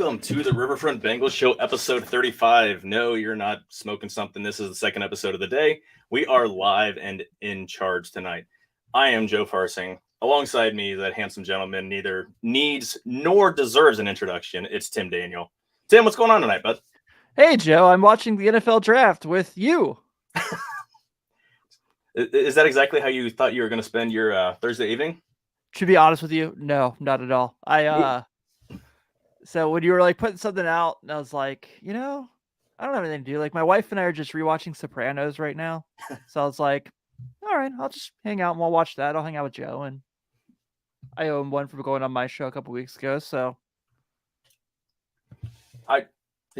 welcome to the Riverfront Bengals Show, episode 35. No, you're not smoking something. This is the second episode of the day. We are live and in charge tonight. I am Joe Farsing. Alongside me, that handsome gentleman neither needs nor deserves an introduction. It's Tim Daniel. Tim, what's going on tonight, bud? Hey, Joe, I'm watching the NFL draft with you. Is that exactly how you thought you were going to spend your Thursday evening? To be honest with you, no, not at all. So when you were like putting something out, and I was like, I don't have anything to do. Like my wife and I are just rewatching Sopranos right now. So I was like, all right, I'll just hang out and we'll watch that. I'll hang out with Joe, and I owe him one for going on my show a couple weeks ago. So I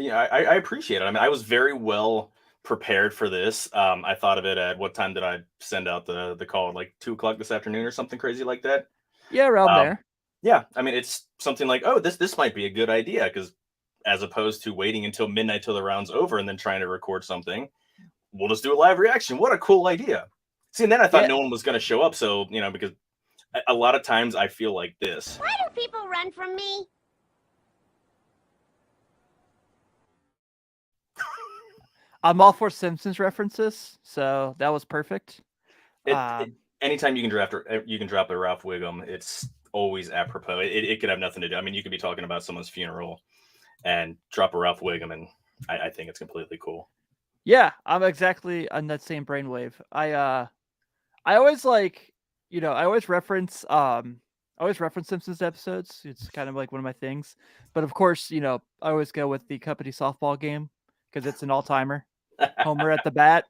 appreciate it. I mean, I was very well prepared for this. I thought of it at what time did I send out the call? Like 2:00 this afternoon or something crazy like that. yeah, around there. Yeah, I mean, it's something like, oh, this might be a good idea, because as opposed to waiting until midnight till the round's over and then trying to record something, we'll just do a live reaction. What a cool idea. See, and then I thought no one was going to show up. So, because a lot of times I feel like this. Why do people run from me? I'm all for Simpsons references, so that was perfect. Anytime you can drop a Ralph Wiggum, it's always apropos. It could have nothing to do. I mean, you could be talking about someone's funeral and drop a Ralph Wiggum, and I think it's completely cool. Yeah, I'm exactly on that same brainwave. I always I always reference Simpsons episodes. It's kind of like one of my things. But of course, I always go with the company softball game because it's an all-timer. Homer at the bat,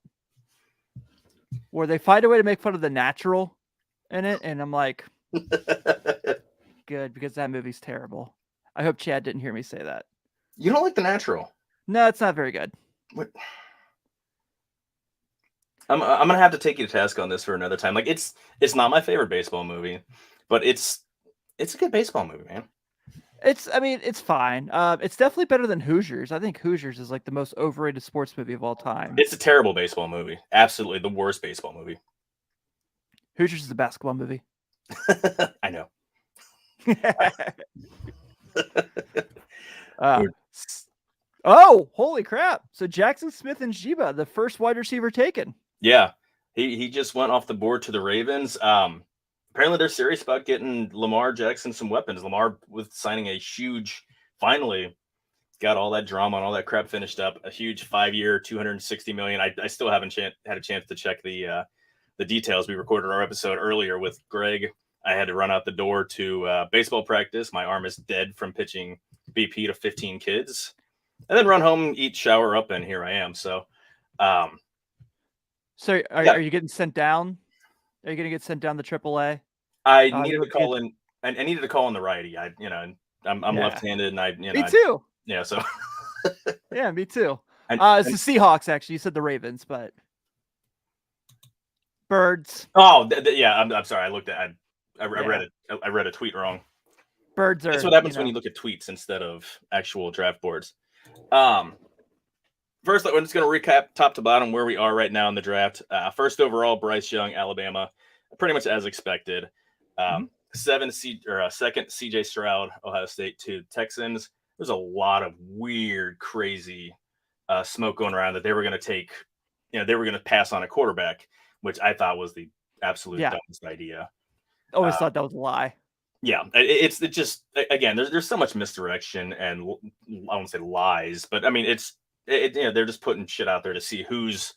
where they find a way to make fun of the natural in it, and I'm like, good, because that movie's terrible. I hope Chad didn't hear me say that. You don't like The Natural? No, it's not very good. What? I'm gonna have to take you to task on this for another time. Like, it's not my favorite baseball movie, but it's a good baseball movie, man. It's fine. It's definitely better than Hoosiers. I think Hoosiers is like the most overrated sports movie of all time. It's a terrible baseball movie. Absolutely the worst baseball movie. Hoosiers is a basketball movie. I know. Oh, holy crap. So Jackson Smith and Jiba, the first wide receiver taken. Yeah. He just went off the board to the Ravens. Apparently they're serious about getting Lamar Jackson some weapons. Lamar, with signing finally got all that drama and all that crap finished up. A huge 5-year, $260 million. I still haven't had a chance to check the details. We recorded our episode earlier with Greg. I had to run out the door to baseball practice. My arm is dead from pitching BP to 15 kids, and then run home, eat, shower up, and here I am. So, are you getting sent down? Are you going to get sent down to AAA? I needed to call in. I needed to call in the righty. I'm left-handed, and me too. Yeah, so yeah, me too. It's the Seahawks, actually. You said the Ravens, but Birds. Oh, yeah. I'm sorry. I looked at. I read it. I read a tweet wrong. Birds are. That's what happens when you look at tweets instead of actual draft boards. First, we're just going to recap top to bottom where we are right now in the draft. First overall, Bryce Young, Alabama, pretty much as expected. Second, CJ Stroud, Ohio State, to Texans. There's a lot of weird, crazy smoke going around that they were going to take. They were going to pass on a quarterback, which I thought was the absolute dumbest idea. Always thought that was a lie. Yeah, it's just, again, there's so much misdirection and I won't say lies, but I mean they're just putting shit out there to see who's,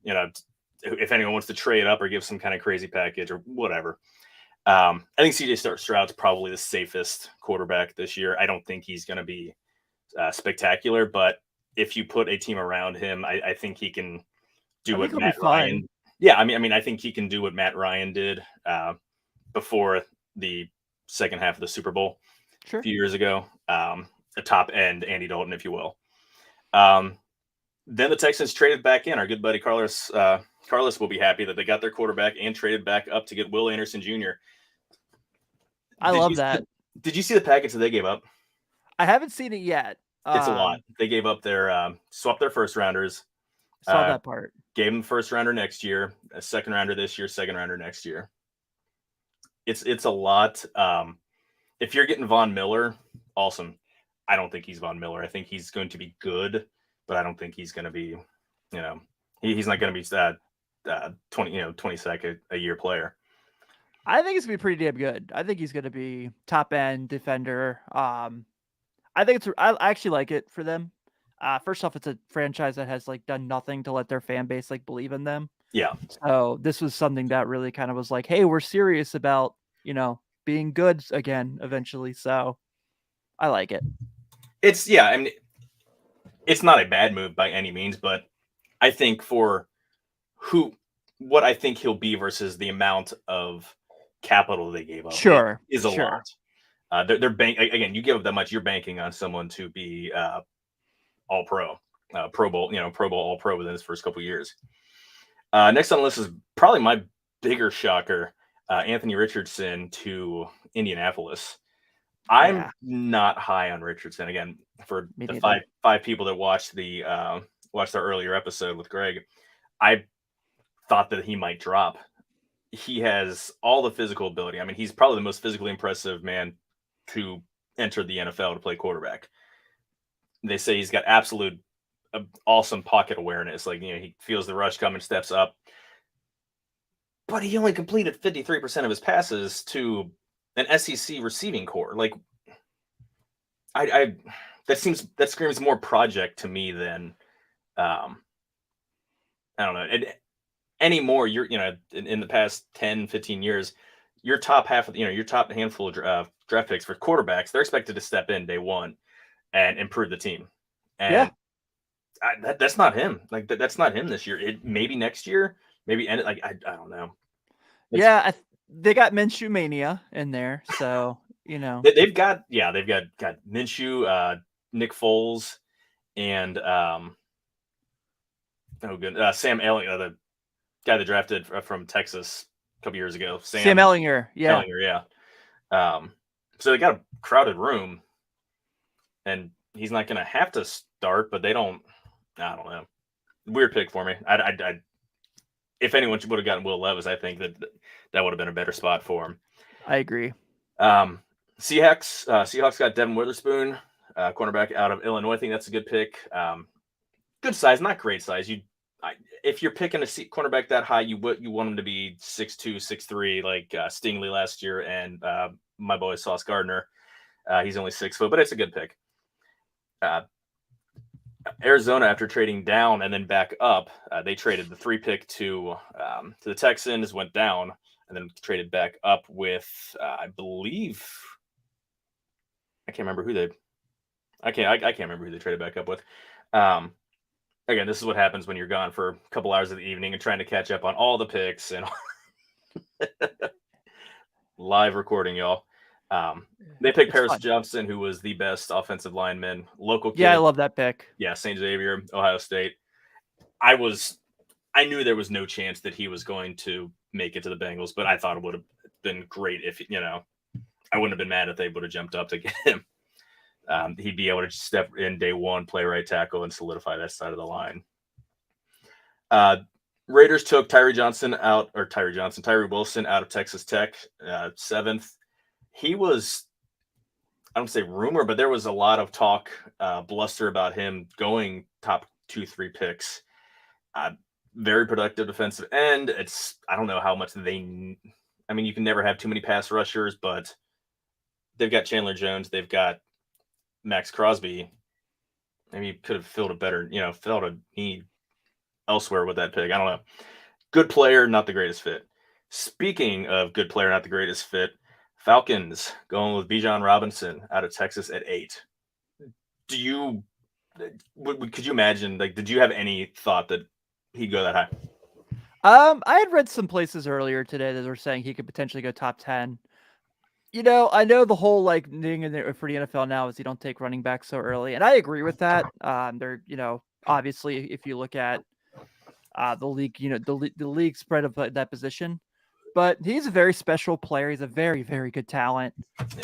if anyone wants to trade up or give some kind of crazy package or whatever. I think CJ Stroud's probably the safest quarterback this year. I don't think he's going to be spectacular, but if you put a team around him, I think he can do what Matt Ryan. Yeah, I mean, I think he can do what Matt Ryan did before the second half of the Super Bowl a few years ago. A top end Andy Dalton, if you will. Then the Texans traded back in. Our good buddy Carlos will be happy that they got their quarterback and traded back up to get Will Anderson Jr. I love that. Did you see the package that they gave up? I haven't seen it yet. It's a lot. They gave up swapped their first rounders. Saw that part. Gave them first rounder next year, a second rounder this year, second rounder next year. It's a lot. If you're getting Von Miller, awesome. I don't think he's Von Miller. I think he's going to be good, but I don't think he's going to be, he's not going to be 22nd a year player. I think he's gonna be pretty damn good. I think he's gonna be top end defender. I think I actually like it for them. First off, it's a franchise that has like done nothing to let their fan base like believe in them. Yeah. So this was something that really kind of was like, hey, we're serious about, being good again eventually. So I like it. I mean, it's not a bad move by any means, but I think for what I think he'll be versus the amount of capital they gave up is a lot. They're again, you give up that much, you're banking on someone to be all pro, Pro Bowl, Pro Bowl, all pro within his first couple years. Next on the list is probably my bigger shocker, Anthony Richardson to Indianapolis. I'm not high on Richardson. Again, for the five people that watched our earlier episode with Greg, I thought that he might drop. He has all the physical ability. I mean, he's probably the most physically impressive man to enter the NFL to play quarterback. They say he's got absolute awesome pocket awareness. Like, he feels the rush coming, steps up. But he only completed 53% of his passes to an SEC receiving core. Like, that screams more project to me than I don't know. Anymore, you're in the past 10, 15 years, your top half of your top handful of draft picks for quarterbacks, they're expected to step in day one and improve the team. And that's not him. Like that's not him this year. Maybe next year, maybe end it. Like I don't know. They got Minshew mania in there, so they've got Minshew, Nick Foles, and Sam Elliott, the guy that drafted from Texas a couple years ago. Sam Ellinger, yeah. Ellinger, yeah. So they got a crowded room, and he's not going to have to start, but they don't. I don't know. Weird pick for me. I if anyone would have gotten Will Levis, I think that would have been a better spot for him. I agree. Seahawks got Devin Witherspoon, cornerback out of Illinois. I think that's a good pick. Good size, not great size. If you're picking a cornerback that high, you want him to be 6'2", 6'3", like Stingley last year, and my boy Sauce Gardner. He's only 6 foot, but it's a good pick. Arizona, after trading down and then back up, they traded the 3 pick to the Texans, went down, and then traded back up with I believe I can't remember who they traded back up with. Again, this is what happens when you're gone for a couple hours of the evening and trying to catch up on all the picks and live recording, y'all. They picked Paris Johnson, who was the best offensive lineman, local kid. Yeah, I love that pick. Yeah, St. Xavier, Ohio State. I knew there was no chance that he was going to make it to the Bengals, but I thought it would have been great if, I wouldn't have been mad if they would have jumped up to get him. He'd be able to step in day one, play right tackle, and solidify that side of the line. Raiders took Tyree Wilson out of Texas Tech, 7th. He was, I don't say rumor, but there was a lot of talk, bluster about him going top 2-3 picks. Very productive defensive end. I don't know how much you can never have too many pass rushers, but they've got Chandler Jones. They've got Max Crosby. Maybe you could have filled a need elsewhere with that pick. I don't know. Good player, not the greatest fit. Speaking of good player, not the greatest fit, Falcons going with Bijan Robinson out of Texas at 8. Could you imagine, did you have any thought that he'd go that high? I had read some places earlier today that were saying he could potentially go top 10. I know the whole thing for the NFL now is you don't take running back so early, and I agree with that. They're obviously if you look at the league, the league spread of that position, but he's a very special player. He's a very, very good talent.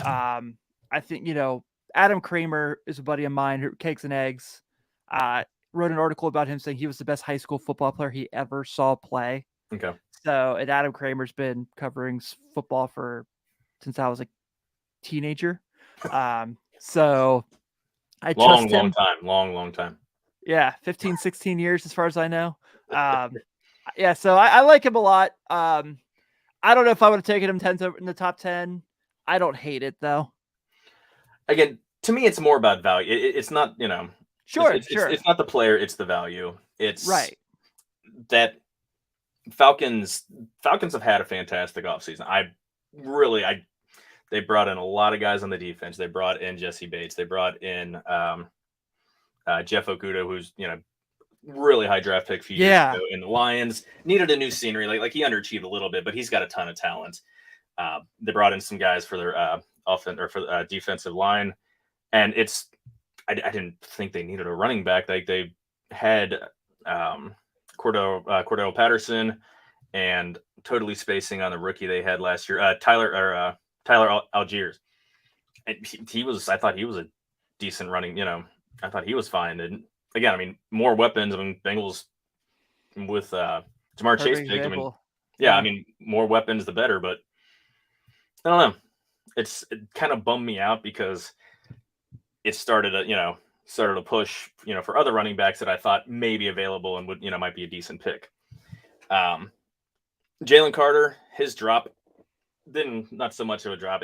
I think Adam Kramer is a buddy of mine who Cakes and Eggs wrote an article about him saying he was the best high school football player he ever saw play. Okay. So, and Adam Kramer's been covering football since I was a teenager. So I trust Long him. time. Long time. Yeah, 15, 16 years as far as I know. Yeah, so I like him a lot. I don't know if I would have taken him 10th in the top 10. I don't hate it though. Again, to me, it's more about value. It's not, Sure. it's not the player, it's the value. It's Right. that Falcons have had a fantastic offseason. They brought in a lot of guys on the defense. They brought in Jesse Bates. They brought in Jeff Okuda, who's really high draft pick a few years ago in the Lions. Needed a new scenery. Like he underachieved a little bit, but he's got a ton of talent. They brought in some guys for their defensive line, and I didn't think they needed a running back. Like they had Cordell Patterson, and totally spacing on the rookie they had last year, Tyler Algiers. And I thought he was a decent running. I thought he was fine. And again, I mean, more weapons. I mean, Bengals with Jamar Chase picked. I mean, I mean, more weapons the better. But I don't know. It kind of bummed me out because it started to push for other running backs that I thought may be available and would might be a decent pick. Jalen Carter, his drop not so much of a drop.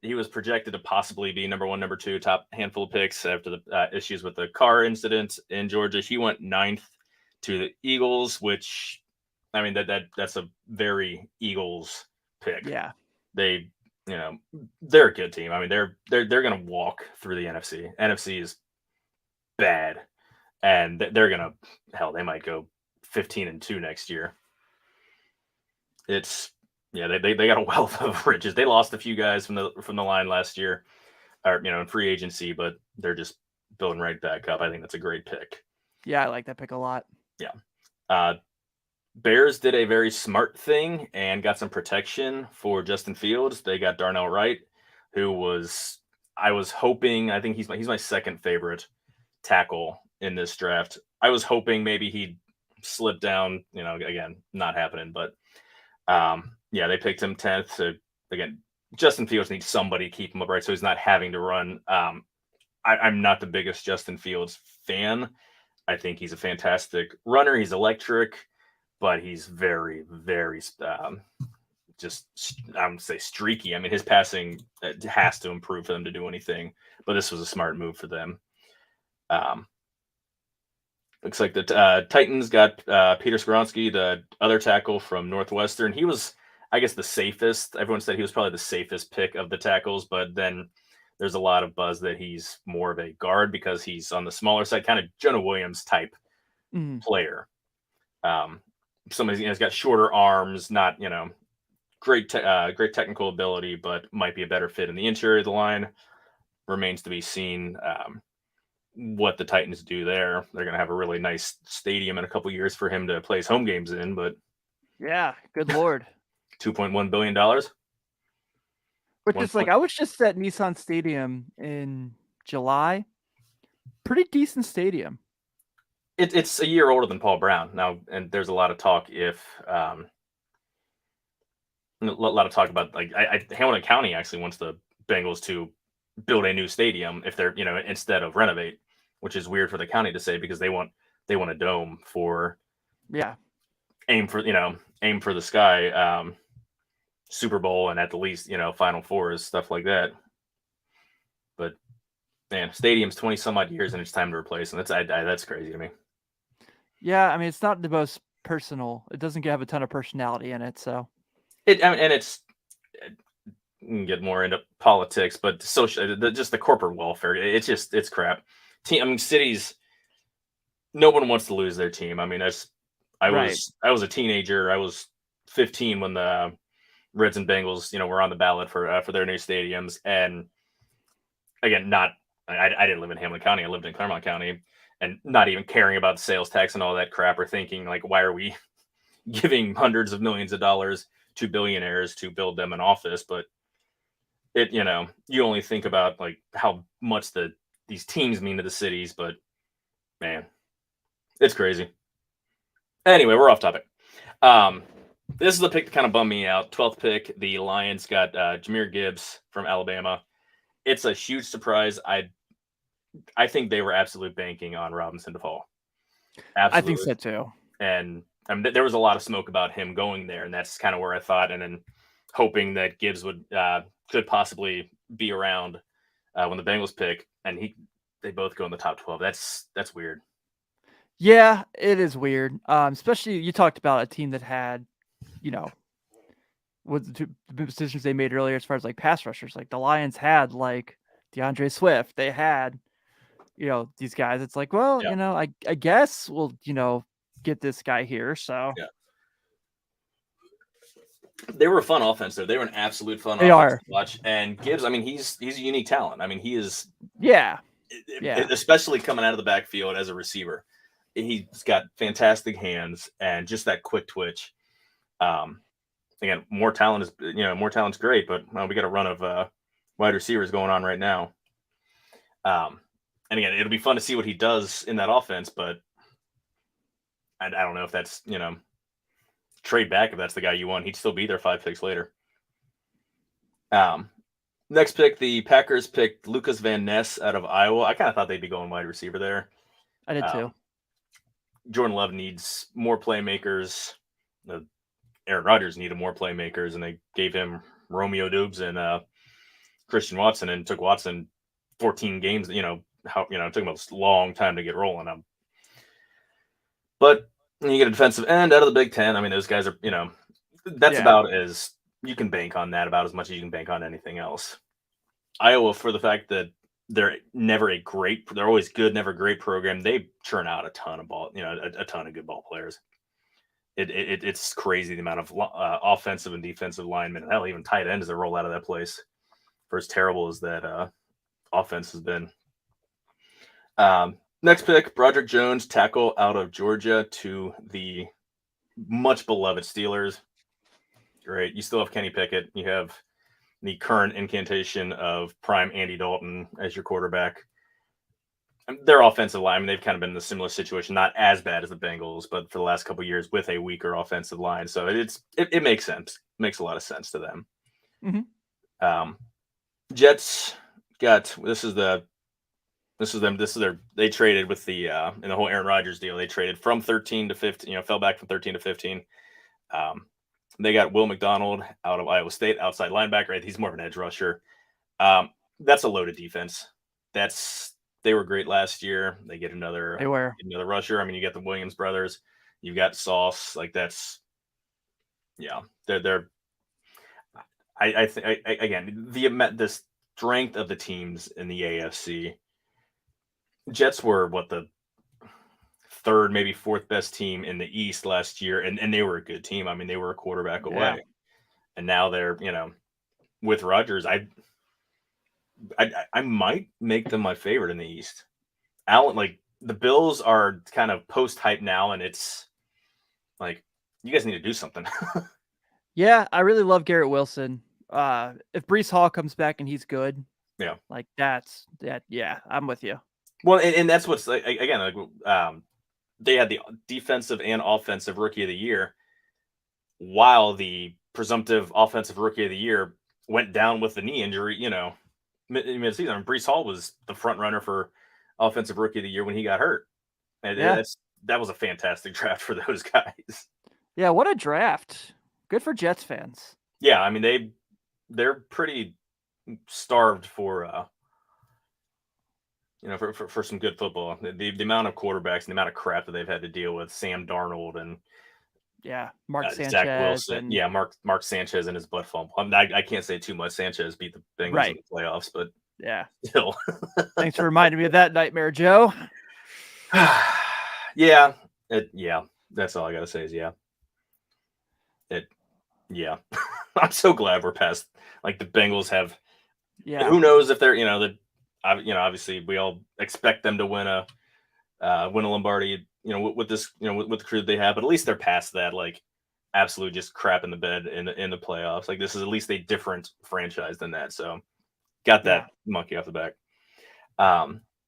He was projected to possibly be number 1, number 2, top handful of picks after the issues with the car incident in Georgia. He went 9th to the Eagles, which, I mean, that's a very Eagles pick. Yeah. They, they're a good team. I mean, they're going to walk through the NFC. NFC is bad, and they're going to, they might go 15-2 next year. They got a wealth of riches. They lost a few guys from the line last year, or in free agency, but they're just building right back up. I think that's a great pick. Yeah, I like that pick a lot. Yeah. Bears did a very smart thing and got some protection for Justin Fields. They got Darnell Wright, I was hoping, I think he's my second favorite tackle in this draft. I was hoping maybe he'd slip down, again, not happening, but they picked him 10th. So again, Justin Fields needs somebody to keep him upright so he's not having to run. I'm not the biggest Justin Fields fan. I think he's a fantastic runner. He's electric, but he's very, very I would say streaky. I mean, his passing has to improve for them to do anything, but this was a smart move for them. Looks like the Titans got Peter Skoronski, the other tackle from Northwestern. He was, I guess, the safest. Everyone said he was probably the safest pick of the tackles, but then there's a lot of buzz that he's more of a guard because he's on the smaller side, kind of Jonah Williams type player. Somebody has got shorter arms, not great technical ability, but might be a better fit in the interior of the line. Remains to be seen what the Titans do there. They're going to have a really nice stadium in a couple years for him to play his home games in, but yeah, good Lord. $2.1 billion. Which is I was just at Nissan Stadium in July. Pretty decent stadium. It's a year older than Paul Brown now, and there's a lot of talk about Hamilton County actually wants the Bengals to build a new stadium if they're instead of renovate, which is weird for the county to say because they want a dome for aim for the sky, Super Bowl and at the least Final Fours, stuff like that. But man, stadium's 20 some odd years and it's time to replace them. That's crazy to me. Yeah, I mean it's not the most personal. It doesn't have a ton of personality in it, so you can get more into politics, but just the corporate welfare, it's crap. Cities, no one wants to lose their team. I mean, I was a teenager. I was 15 when the Reds and Bengals, were on the ballot for their new stadiums. And again, I didn't live in Hamilton County. I lived in Claremont County, and not even caring about the sales tax and all that crap, or thinking why are we giving hundreds of millions of dollars to billionaires to build them an office? But you only think about how much these teams mean to the cities, but man, it's crazy. Anyway, we're off topic. This is the pick that kind of bummed me out. 12th pick, the Lions got Jahmyr Gibbs from Alabama. It's a huge surprise. I think they were absolutely banking on Robinson to fall. I think Absolutely. so too. And I mean, there was a lot of smoke about him going there, and that's kind of where I thought, and then hoping that Gibbs would could possibly be around when the Bengals pick, and they both go in the top 12. That's weird. Yeah, it is weird. Especially you talked about a team that had, you know, with the decisions they made earlier as far as like pass rushers. Like the Lions had like DeAndre Swift. They had, these guys. It's like, well, Yeah. I guess we'll, get this guy here. So Yeah. They were a fun offense, though. They were an absolute fun They offense are. to watch. And Gibbs, I mean, he's a unique talent. I mean, he is, yeah. especially coming out of the backfield as a receiver. He's got fantastic hands and just that quick twitch. Again, more talent is great, but we got a run of wide receivers going on right now. And again, it'll be fun to see what he does in that offense, but I don't know if that's, trade back if that's the guy you want. He'd still be there 5 picks later. Next pick, the Packers picked Lucas Van Ness out of Iowa. I kind of thought they'd be going wide receiver there. I did too. Jordan Love needs more playmakers. Aaron Rodgers needed more playmakers, and they gave him Romeo Doubs and Christian Watson, and took Watson 14 games. It took him a long time to get rolling. But you get a defensive end out of the Big Ten. I mean, those guys are, that's about as you can bank on that, about as much as you can bank on anything else. Iowa, for the fact that they're always good, never great program. They churn out a ton of a ton of good ball players. It's crazy the amount of offensive and defensive linemen, and hell, even tight ends that roll out of that place. For as terrible as that offense has been. Next pick, Broderick Jones, tackle out of Georgia to the much beloved Steelers. Great. You still have Kenny Pickett. You have the current incantation of prime Andy Dalton as your quarterback. Their offensive line, they've kind of been in a similar situation, not as bad as the Bengals, but for the last couple of years with a weaker offensive line. So it makes sense. It makes a lot of sense to them. Mm-hmm. Jets got they traded with the in the whole Aaron Rodgers deal. They traded from 13 to 15, fell back from 13 to 15. They got Will McDonald out of Iowa State, outside linebacker. Right? He's more of an edge rusher. That's a loaded defense. They were great last year. They get another rusher. I mean, you get the Williams brothers. You've got Sauce. Like that's, yeah. They're. I think again the strength of the teams in the AFC. Jets were the third, maybe fourth best team in the East last year, and they were a good team. I mean, they were a quarterback away, and now they're with Rodgers. I might make them my favorite in the East. Allen, like the Bills are kind of post hype now, and it's like you guys need to do something. Yeah, I really love Garrett Wilson. If Breece Hall comes back and he's good, like that's that. Yeah, I'm with you. Well, and that's what's like, again, they had the defensive and offensive rookie of the year, while the presumptive offensive rookie of the year went down with the knee injury. Mid-season. I mean, Breece Hall was the front runner for offensive rookie of the year when he got hurt, and that was a fantastic draft for those guys. Yeah, what a draft! Good for Jets fans. Yeah, I mean they're pretty starved for for some good football. The amount of quarterbacks and the amount of crap that they've had to deal with, Sam Darnold and Mark Sanchez, Zach Wilson, Mark Sanchez and his butt fumble. I can't say too much. Sanchez beat the Bengals in the playoffs, but still. Thanks for reminding me of that nightmare, Joe. That's all I gotta say is I'm so glad we're past. Like the Bengals have. Yeah. Who knows if they're obviously we all expect them to win a Lombardi. With this with the crew they have, but at least they're past that. Like absolute just crap in the bed in the playoffs. Like this is at least a different franchise than that. So got that monkey off the back.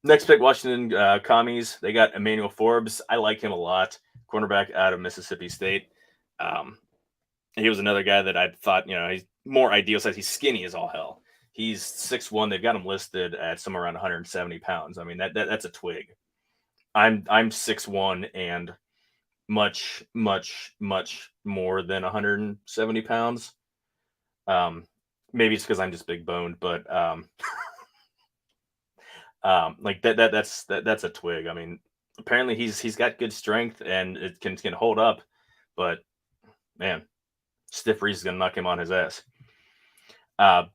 Next pick, Washington Commies. They got Emmanuel Forbes. I like him a lot. Cornerback out of Mississippi State. He was another guy that I thought, he's more ideal size. He's skinny as all hell. He's 6'1". They've got him listed at somewhere around 170 pounds. I mean, that's a twig. I'm 6'1" and much, much, much more than 170 pounds. Maybe it's because I'm just big boned, but like that's a twig. I mean, apparently he's got good strength and it can hold up, but man, Stiff Reese is gonna knock him on his ass. I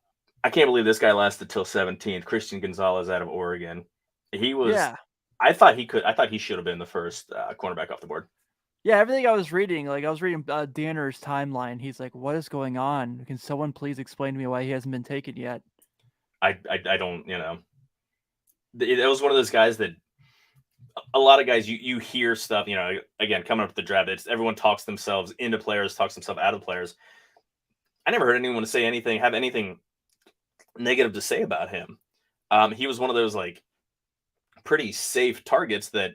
can't believe this guy lasted till 17th. Christian Gonzalez out of Oregon. He was. Yeah. I thought he should have been the first cornerback off the board. Yeah, everything I was reading, like I was reading Danner's timeline. He's like, "What is going on? Can someone please explain to me why he hasn't been taken yet?" I don't, it was one of those guys that a lot of guys you hear stuff, again, coming up with the draft, it's everyone talks themselves into players, talks themselves out of players. I never heard anyone say anything, have anything negative to say about him. He was one of those like pretty safe targets that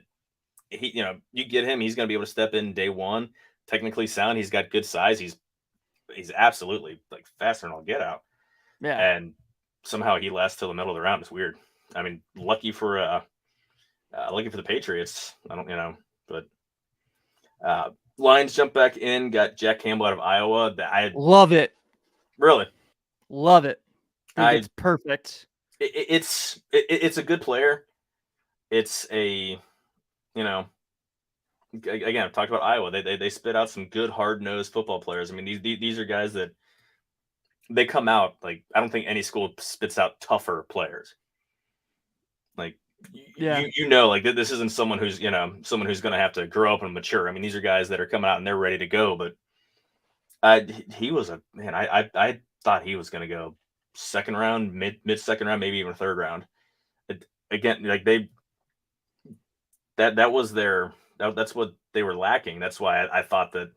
he, you get him, he's going to be able to step in day one, technically sound. He's got good size. He's absolutely like faster than I'll get out. Yeah. And somehow he lasts till the middle of the round. It's weird. I mean, lucky for the Patriots. I don't, but Lions jump back in, got Jack Campbell out of Iowa. I love it. Really love it. It's perfect. It's a good player. It's a, again, I've talked about Iowa. They spit out some good hard-nosed football players. I mean, these are guys that they come out like, I don't think any school spits out tougher players. Like, yeah, like this isn't someone who's going to have to grow up and mature. I mean, these are guys that are coming out and they're ready to go. But he was a man. I thought he was going to go second round, mid second round, maybe even third round. Again, like that was that's what they were lacking. That's why I thought that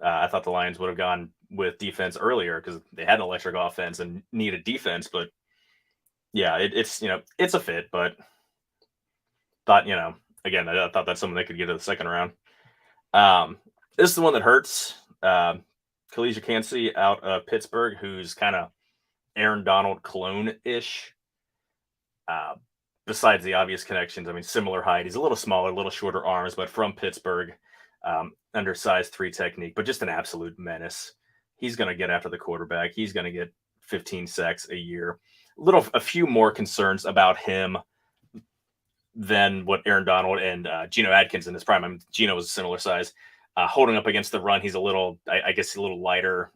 I thought the Lions would have gone with defense earlier, because they had an electric offense and needed defense. But yeah, it's it's a fit. But thought, again, I thought that's something they could get to the second round. This is the one that hurts. Khalija Kancey out of Pittsburgh, who's kind of Aaron Donald clone-ish. Besides the obvious connections, I mean, similar height. He's a little smaller, a little shorter arms, but from Pittsburgh, undersized 3 technique, but just an absolute menace. He's going to get after the quarterback. He's going to get 15 sacks a year. A few more concerns about him than what Aaron Donald and Geno Atkins in his prime. I mean, Geno was a similar size. Holding up against the run, he's a little, I guess, a little lighter.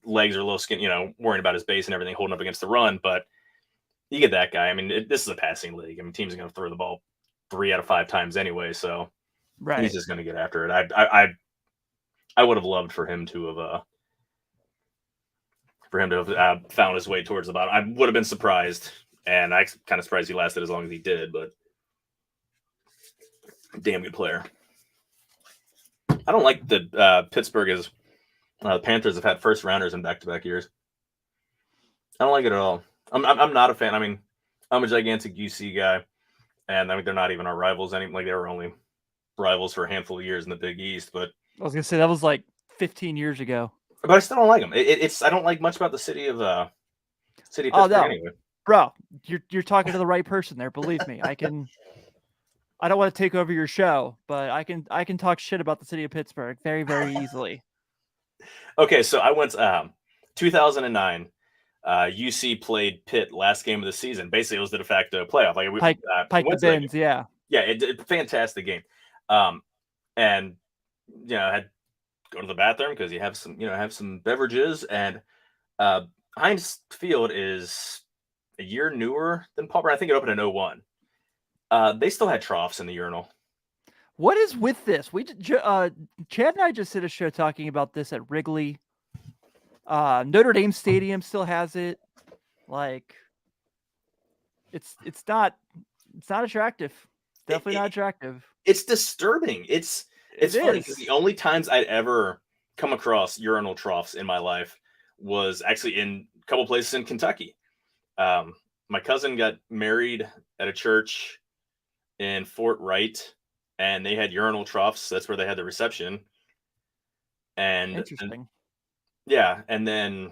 Legs are a little skin. Worrying about his base and everything, holding up against the run. But you get that guy. I mean, this is a passing league. I mean, teams are going to throw the ball 3 out of 5 times anyway. So right, he's just going to get after it. I would have loved for him to have found his way towards the bottom. I would have been surprised, and I kind of surprised he lasted as long as he did. But damn good player. I don't like that Pittsburgh is. The Panthers have had first rounders in back-to-back years. I don't like it at all. I'm not a fan. I mean, I'm a gigantic UC guy, and I mean, they're not even our rivals anymore. Like, they were only rivals for a handful of years in the Big East. But I was gonna say that was like 15 years ago. But I still don't like them. I don't like much about the city of Pittsburgh anyway. Bro, you're talking to the right person there. Believe me, I don't want to take over your show, but I can talk shit about the city of Pittsburgh very, very easily. Okay, so I went 2009. UC played Pitt last game of the season. Basically, it was the de facto playoff. Like Pike the Bins, yeah, fantastic game. And I had to go to the bathroom because you have some beverages. And Heinz Field is a year newer than Pauper. I think it opened in 2001. They still had troughs in the urinal. What is with this? Chad and I just did a show talking about this at Wrigley. Notre Dame Stadium still has it. Like, it's not attractive. Definitely not attractive. It's disturbing. It's funny because the only times I'd ever come across urinal troughs in my life was actually in a couple places in Kentucky. My cousin got married at a church in Fort Wright, and they had urinal troughs. That's where they had the reception. And interesting. Yeah, and then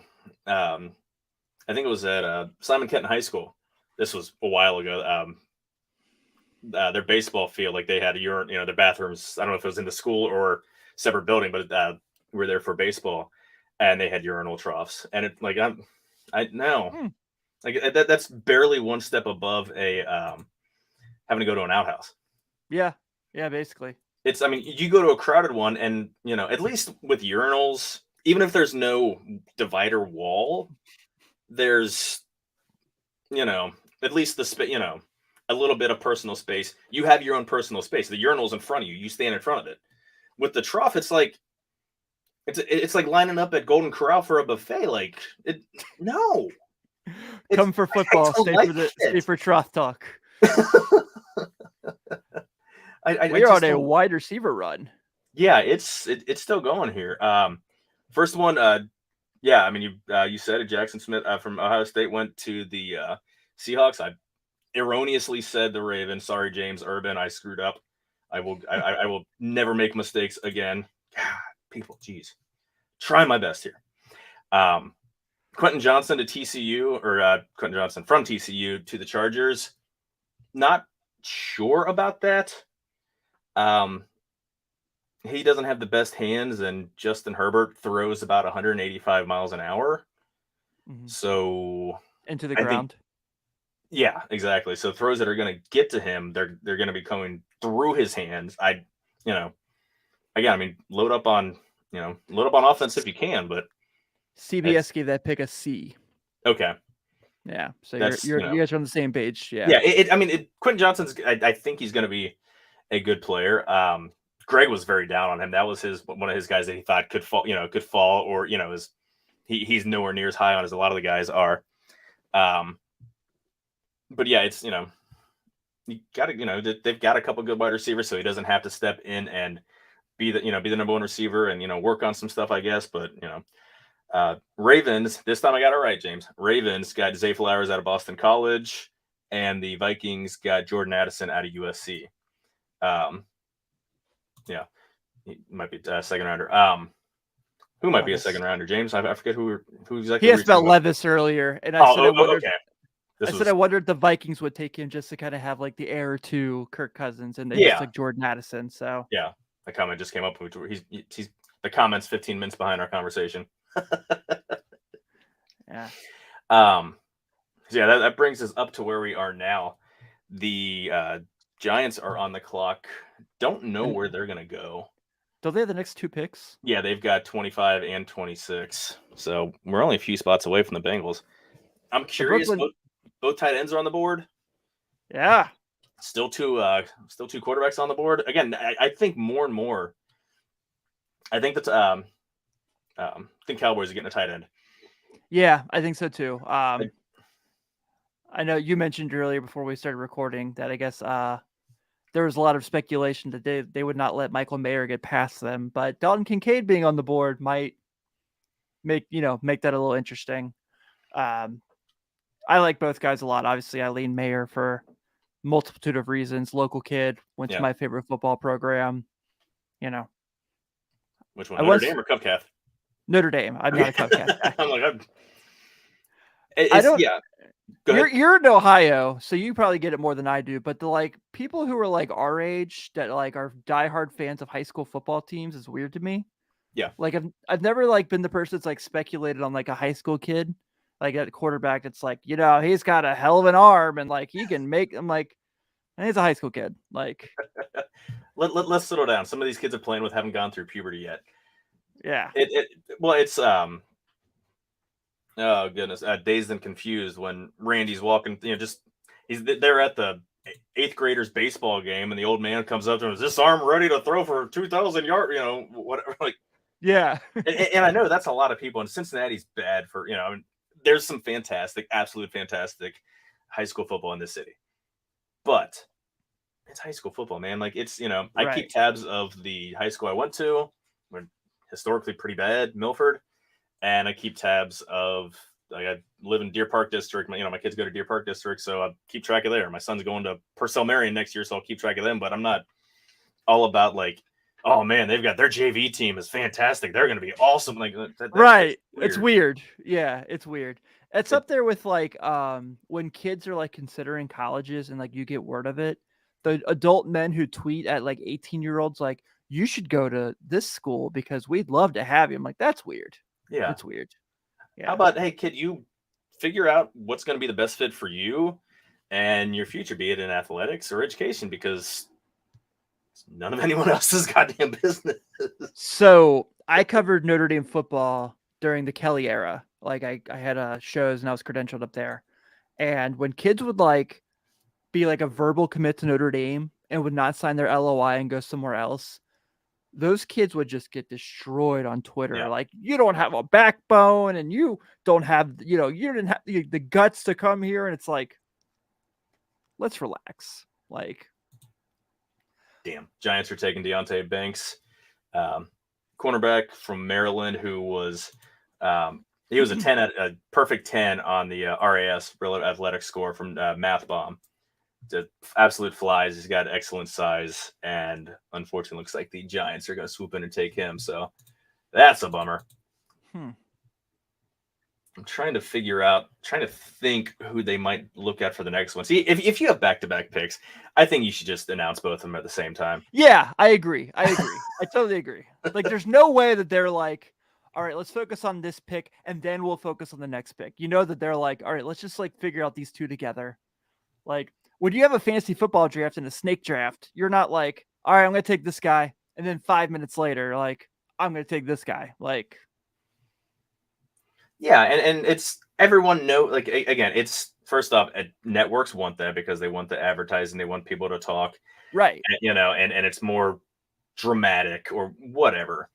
I think it was at Simon Kenton High School. This was a while ago. Their baseball field, like they had a urine, their bathrooms. I don't know if it was in the school or separate building, but we were there for baseball, and they had urinal troughs. And it like I no, like that's barely one step above a having to go to an outhouse. Yeah, basically. It's, I mean, you go to a crowded one, and at least with urinals, even if there's no divider wall, there's at least the space, a little bit of personal space. You have your own personal space. The urinal's in front of you. You stand in front of it. With the trough, it's like lining up at Golden Corral for a buffet. Like no. Come for football, stay for trough talk. We're on a wide receiver run. Yeah, it's still going here. First one, yeah, I mean you said it. Jackson Smith from Ohio State went to the Seahawks. I erroneously said the Ravens. Sorry, James Urban, I screwed up. I will never make mistakes again. God, people, geez, try my best here. Quentin Johnson to TCU, or Quentin Johnson from TCU to the Chargers. Not sure about that. He doesn't have the best hands, and Justin Herbert throws about 185 miles an hour. Mm-hmm. So into the ground. Yeah, exactly. So throws that are going to get to him, they're going to be coming through his hands. Again, I mean, load up on offense if you can, but CBS gave that pick a C. Okay. Yeah. So you guys are on the same page. Yeah. Yeah. Quentin Johnson's, I think he's going to be a good player. Greg was very down on him. That was one of his guys that he thought could fall, or, he's nowhere near as high on as a lot of the guys are. But yeah, it's, you got to, they've got a couple good wide receivers, so he doesn't have to step in and be the number one receiver and, work on some stuff, I guess. But, Ravens, this time I got it right, James. Ravens got Zay Flowers out of Boston College, and the Vikings got Jordan Addison out of USC. Yeah, he might be a second rounder. Who might be a second rounder, James? I forget who exactly. He asked about Levis earlier, and I said okay. I wondered the Vikings would take him just to kind of have like the heir to Kirk Cousins, and they just like Jordan Addison. So yeah, the comment just came up. He's the comments 15 minutes behind our conversation. Yeah. So yeah, that brings us up to where we are now. The Giants are on the clock. Don't know where they're gonna go. Don't they have the next two picks? Yeah, they've got 25 and 26. So we're only a few spots away from the Bengals. I'm curious. Both tight ends are on the board. Yeah. Still two quarterbacks on the board. Again, I think more and more. I think that I think Cowboys are getting a tight end. Yeah, I think so too. I know you mentioned earlier before we started recording that I guess there was a lot of speculation that they would not let Michael Mayer get past them, but Dalton Kincaid being on the board might make that a little interesting. I like both guys a lot. Obviously, I lean Mayer for multitude of reasons. Local kid, went to my favorite football program. Which one? Notre Dame or Cubcath? Notre Dame. I'm not a Cubcath guy. I'm like, I don't. Yeah. You're in Ohio, so you probably get it more than I do. But the people who are like our age that are diehard fans of high school football teams is weird to me. Yeah. Like I've never been the person that's speculated on a high school kid, at quarterback. That's he's got a hell of an arm and he can make. I'm like, he's a high school kid. Let's settle down. Some of these kids are playing with haven't gone through puberty yet. Yeah. It's oh goodness, dazed and confused when Randy's walking. They're at the 8th graders baseball game, and the old man comes up to him. Is this arm ready to throw for 2,000 yards? Whatever. Yeah. and I know that's a lot of people, and Cincinnati's bad for there's some absolute fantastic high school football in this city, but it's high school football, man. It's I keep tabs of the high school I went to. We're historically pretty bad, Milford. And I keep tabs of, I live in Deer Park District. My kids go to Deer Park District, so I keep track of there. My son's going to Purcell Marion next year, so I'll keep track of them. But I'm not all about oh man, they've got their JV team is fantastic. They're going to be awesome. Right. Weird. It's weird. Yeah, it's weird. It's up there with like when kids are like considering colleges and like you get word of it, the adult men who tweet at like 18-year-olds like you should go to this school because we'd love to have you. I'm like, that's weird. Yeah. It's weird. How Yeah. about, hey kid, you figure out what's going to be the best fit for you and your future, be it in athletics or education, because it's none of anyone else's goddamn business. So I covered Notre Dame football during the Kelly era. Like I had shows and I was credentialed up there. And when kids would like be like a verbal commit to Notre Dame and would not sign their LOI and go somewhere else, those kids would just get destroyed on Twitter. Yeah. Like, you don't have a backbone and you don't have, you didn't have the guts to come here. And it's like, let's relax. Like, Damn. Giants are taking Deontay Banks, cornerback from Maryland, who was he was a perfect 10 on the RAS, Relative Athletic Score, from Math Bomb. The absolute flies. He's got excellent size, and unfortunately, looks like the Giants are going to swoop in and take him. So that's a bummer. I'm trying to think who they might look at for the next one. See, if you have back-to-back picks, I think you should just announce both of them at the same time. Yeah, I agree. I totally agree. Like, there's no way that they're like, all right, let's focus on this pick, and then we'll focus on the next pick. You know that they're like, all right, let's just like figure out these two together. Like, when you have a fantasy football draft and a snake draft, you're not like, all right, I'm going to take this guy. And then 5 minutes later, like, I'm going to take this guy. Like, yeah. And it's everyone know, like, again, it's first off, networks want that because they want the advertising. They want people to talk, right. and it's more dramatic or whatever.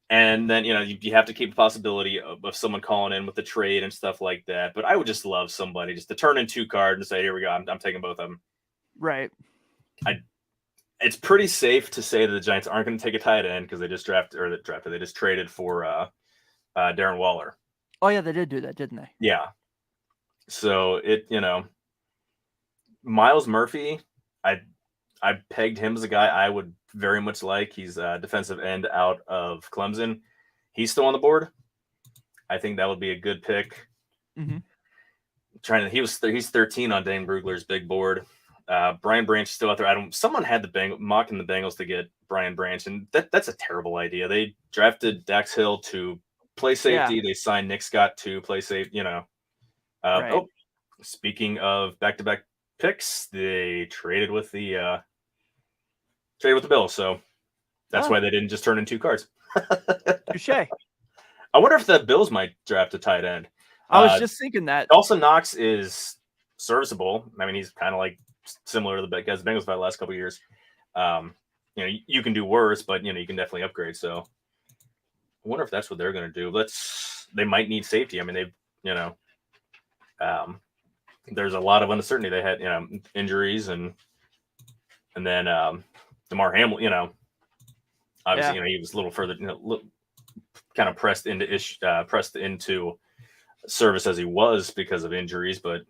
And then, you have to keep the possibility of someone calling in with the trade and stuff like that. But I would just love somebody just to turn in 2 cards and say, here we go. I'm taking both of them. Right. It's pretty safe to say that the Giants aren't going to take a tight end because they just they just traded for Darren Waller. Oh, yeah, they did do that, didn't they? Yeah. So Myles Murphy, I pegged him as a guy I would very much like. He's a defensive end out of Clemson. He's still on the board. I think that would be a good pick. Mm-hmm. He's 13 on Dane Brugler's big board. Brian Branch is still out there. Someone had mocking the Bengals to get Brian Branch, and that's a terrible idea. They drafted Dax Hill to play safety. Yeah. They signed Nick Scott to play safety. Right. Oh, speaking of back-to-back picks, they traded with the Bills, so that's why they didn't just turn in 2 cards. Touche. I wonder if the Bills might draft a tight end. I was just thinking that. Dawson Knox is serviceable. I mean, he's kind of like similar to the Bengals by the last couple of years. You can do worse, but you can definitely upgrade. So I wonder if that's what they're going to do. They might need safety. I mean, there's a lot of uncertainty. They had, injuries and then DeMar Hamlin, obviously, he was a little further, kind of pressed into service as he was because of injuries. But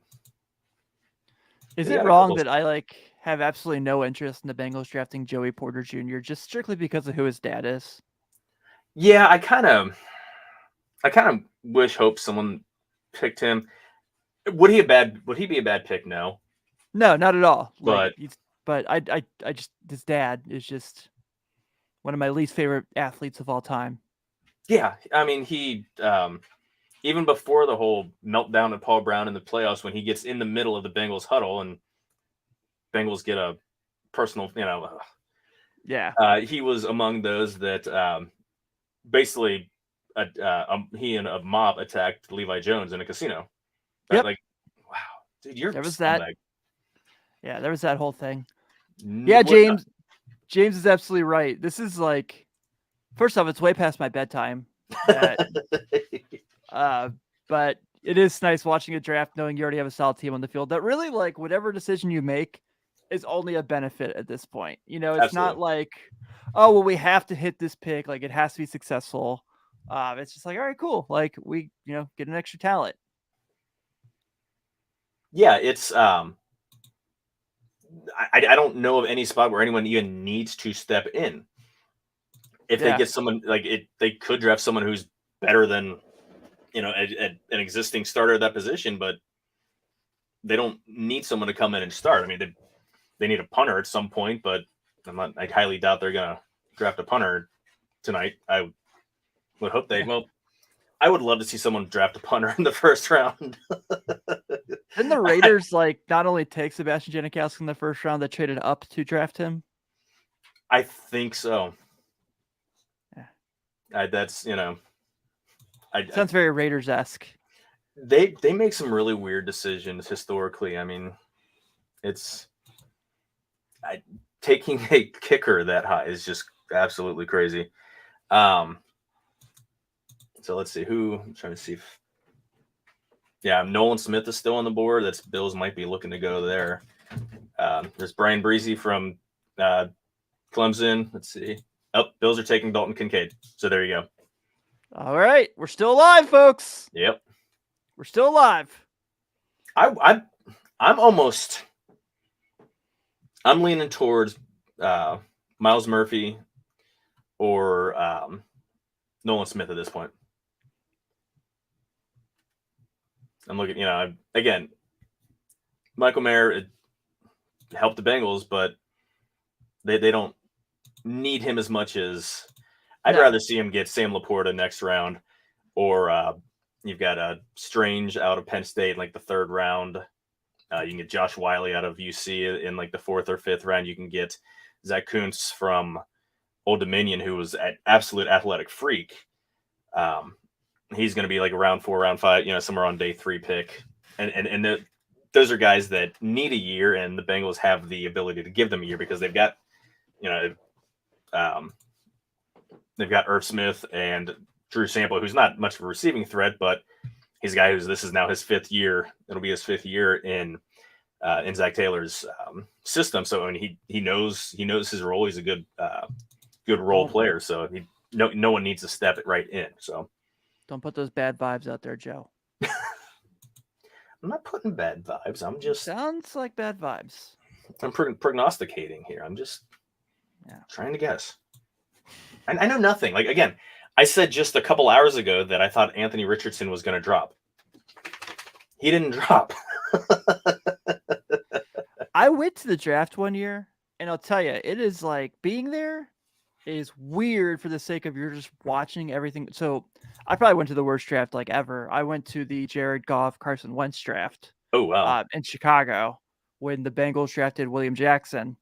is it wrong that I have absolutely no interest in the Bengals drafting Joey Porter Jr. just strictly because of who his dad is? Yeah, I kind of hope someone picked him. Would he be a bad pick? No, not at all. But I just, his dad is just one of my least favorite athletes of all time. Yeah, I mean, he even before the whole meltdown of Paul Brown in the playoffs, when he gets in the middle of the Bengals huddle and Bengals get a personal, he was among those that basically he and a mob attacked Levi Jones in a casino. Yep. Wow, dude, you're there was that. Yeah, there was that whole thing. Yeah, James is absolutely right. This is first off, it's way past my bedtime. But it is nice watching a draft knowing you already have a solid team on the field that really whatever decision you make is only a benefit at this point. It's Absolutely. Not like, oh, well, we have to hit this pick. It has to be successful. It's just all right, cool. We, get an extra talent. Yeah, it's I don't know of any spot where anyone even needs to step in. If they get someone they could draft someone who's better than an existing starter at that position, but they don't need someone to come in and start. I mean, they need a punter at some point, but I highly doubt they're going to draft a punter tonight. I would hope they. Well, I would love to see someone draft a punter in the first round. Didn't the Raiders not only take Sebastian Janikowski in the first round, they traded up to draft him? I think so. Yeah. That's sounds very Raiders-esque. They make some really weird decisions historically. I mean, it's taking a kicker that high is just absolutely crazy. So let's see I'm trying to see if Nolan Smith is still on the board. That's Bills might be looking to go there. There's Brian Breezy from Clemson. Let's see. Oh, Bills are taking Dalton Kincaid. So there you go. All right, we're still alive, folks. Yep, we're still alive. I'm leaning towards Myles Murphy or Nolan Smith at this point. I'm looking, again, Michael Mayer helped the Bengals, but they don't need him as much as I'd rather see him get Sam Laporta next round, or you've got Strange out of Penn State in the third round. You can get Josh Wiley out of UC in the fourth or fifth round. You can get Zach Kuntz from Old Dominion, who was an absolute athletic freak. He's going to be round 4, round 5, somewhere on day 3 pick. And those are guys that need a year, and the Bengals have the ability to give them a year because they've got, they've got Irv Smith and Drew Sample, who's not much of a receiving threat, but he's a guy this is now his 5th year. It'll be his 5th year in Zach Taylor's system. So I mean, he knows his role. He's a good role player. So no one needs to step it right in. So don't put those bad vibes out there, Joe. I'm not putting bad vibes. I'm just sounds like bad vibes. I'm prognosticating here. I'm just trying to guess. I know nothing. Again, I said just a couple hours ago that I thought Anthony Richardson was going to drop. He didn't drop. I went to the draft one year, and I'll tell you, it is being there is weird for the sake of you're just watching everything. So I probably went to the worst draft ever. I went to the Jared Goff, Carson Wentz draft. Oh, wow. In Chicago when the Bengals drafted William Jackson.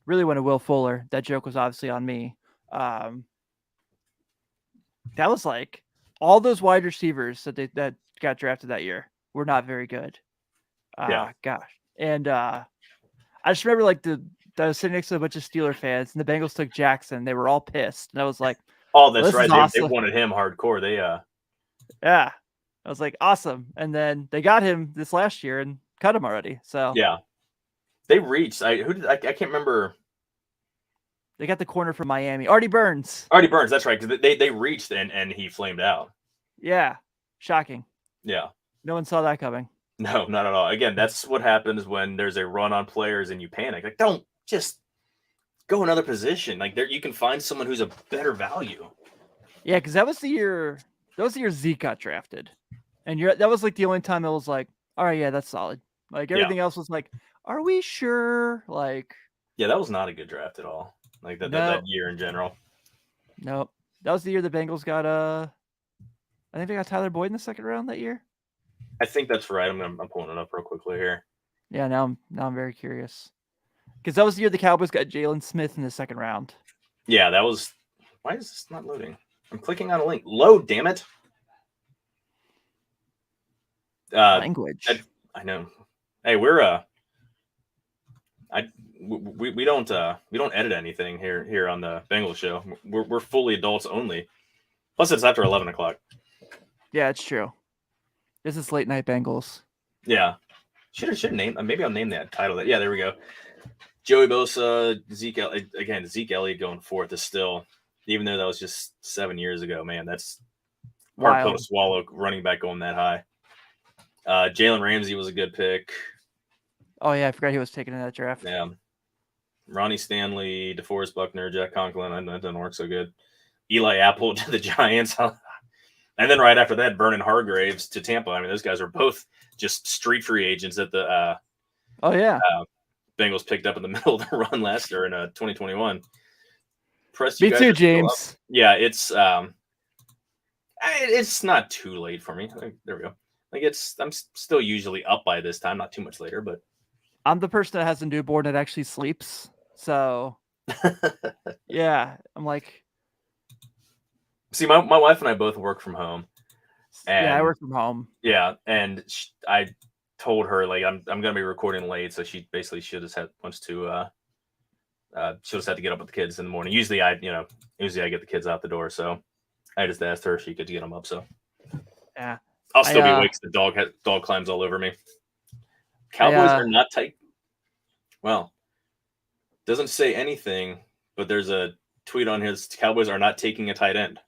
Really went to Will Fuller. That joke was obviously on me. That was all those wide receivers that got drafted that year were not very good. Gosh. And I just remember I was sitting next to a bunch of Steeler fans, and the Bengals took Jackson. They were all pissed, and I was like, "Oh, that's right. Awesome. They wanted him hardcore." Yeah. I was like, awesome. And then they got him this last year and cut him already. So yeah, they reached. I can't remember. They got the corner from Miami, Artie Burns. That's right, because they reached and he flamed out. Yeah, shocking. Yeah, no one saw that coming. No, not at all. Again, that's what happens when there's a run on players and you panic. Don't just go another position. There, you can find someone who's a better value. Yeah, because that was the year Zeke got drafted, and that was the only time it was all right, yeah, that's solid. Everything else was are we sure? Yeah, that was not a good draft at all. That year in general. No, that was the year the Bengals got I think they got Tyler Boyd in the second round that year. I think that's right. I'm pulling it up real quickly here. Yeah, now I'm very curious because that was the year the Cowboys got Jalen Smith in the second round. Yeah, that was. Why is this not loading? I'm clicking on a link. Load, damn it! Language. I know. Hey, we're we don't edit anything here on the Bengals show. We're fully adults only. Plus, it's after 11 o'clock. Yeah, it's true. This is late night Bengals. Yeah, should name. Maybe I'll name that title. Yeah, there we go. Joey Bosa, Zeke Elliott going 4th is still, even though that was just 7 years ago. Man, that's hard pill to swallow. Running back going that high. Jalen Ramsey was a good pick. Oh yeah, I forgot he was taken in that draft. Yeah. Ronnie Stanley, DeForest Buckner, Jack Conklin. That doesn't work so good. Eli Apple to the Giants. And then right after that, Vernon Hargraves to Tampa. I mean, those guys are both just street free agents that the Oh yeah, Bengals picked up in the middle of the run last year in 2021. Impressed me you guys too, are still up. James. Yeah, it's not too late for me. There we go. I'm still usually up by this time, not too much later, but I'm the person that has a newborn that actually sleeps. So yeah, I'm like, see, my wife and I both work from home, yeah, I and work from home. yeah, and I told her like I'm gonna be recording late, so she basically she'll just have she'll just have to get up with the kids in the morning. Usually I get the kids out the door, so I just asked her if she could get them up. So Yeah, I'll still be awake. The dog climbs all over me. Cowboys are not tight. Well, doesn't say anything, but there's a tweet on his Cowboys are not taking a tight end.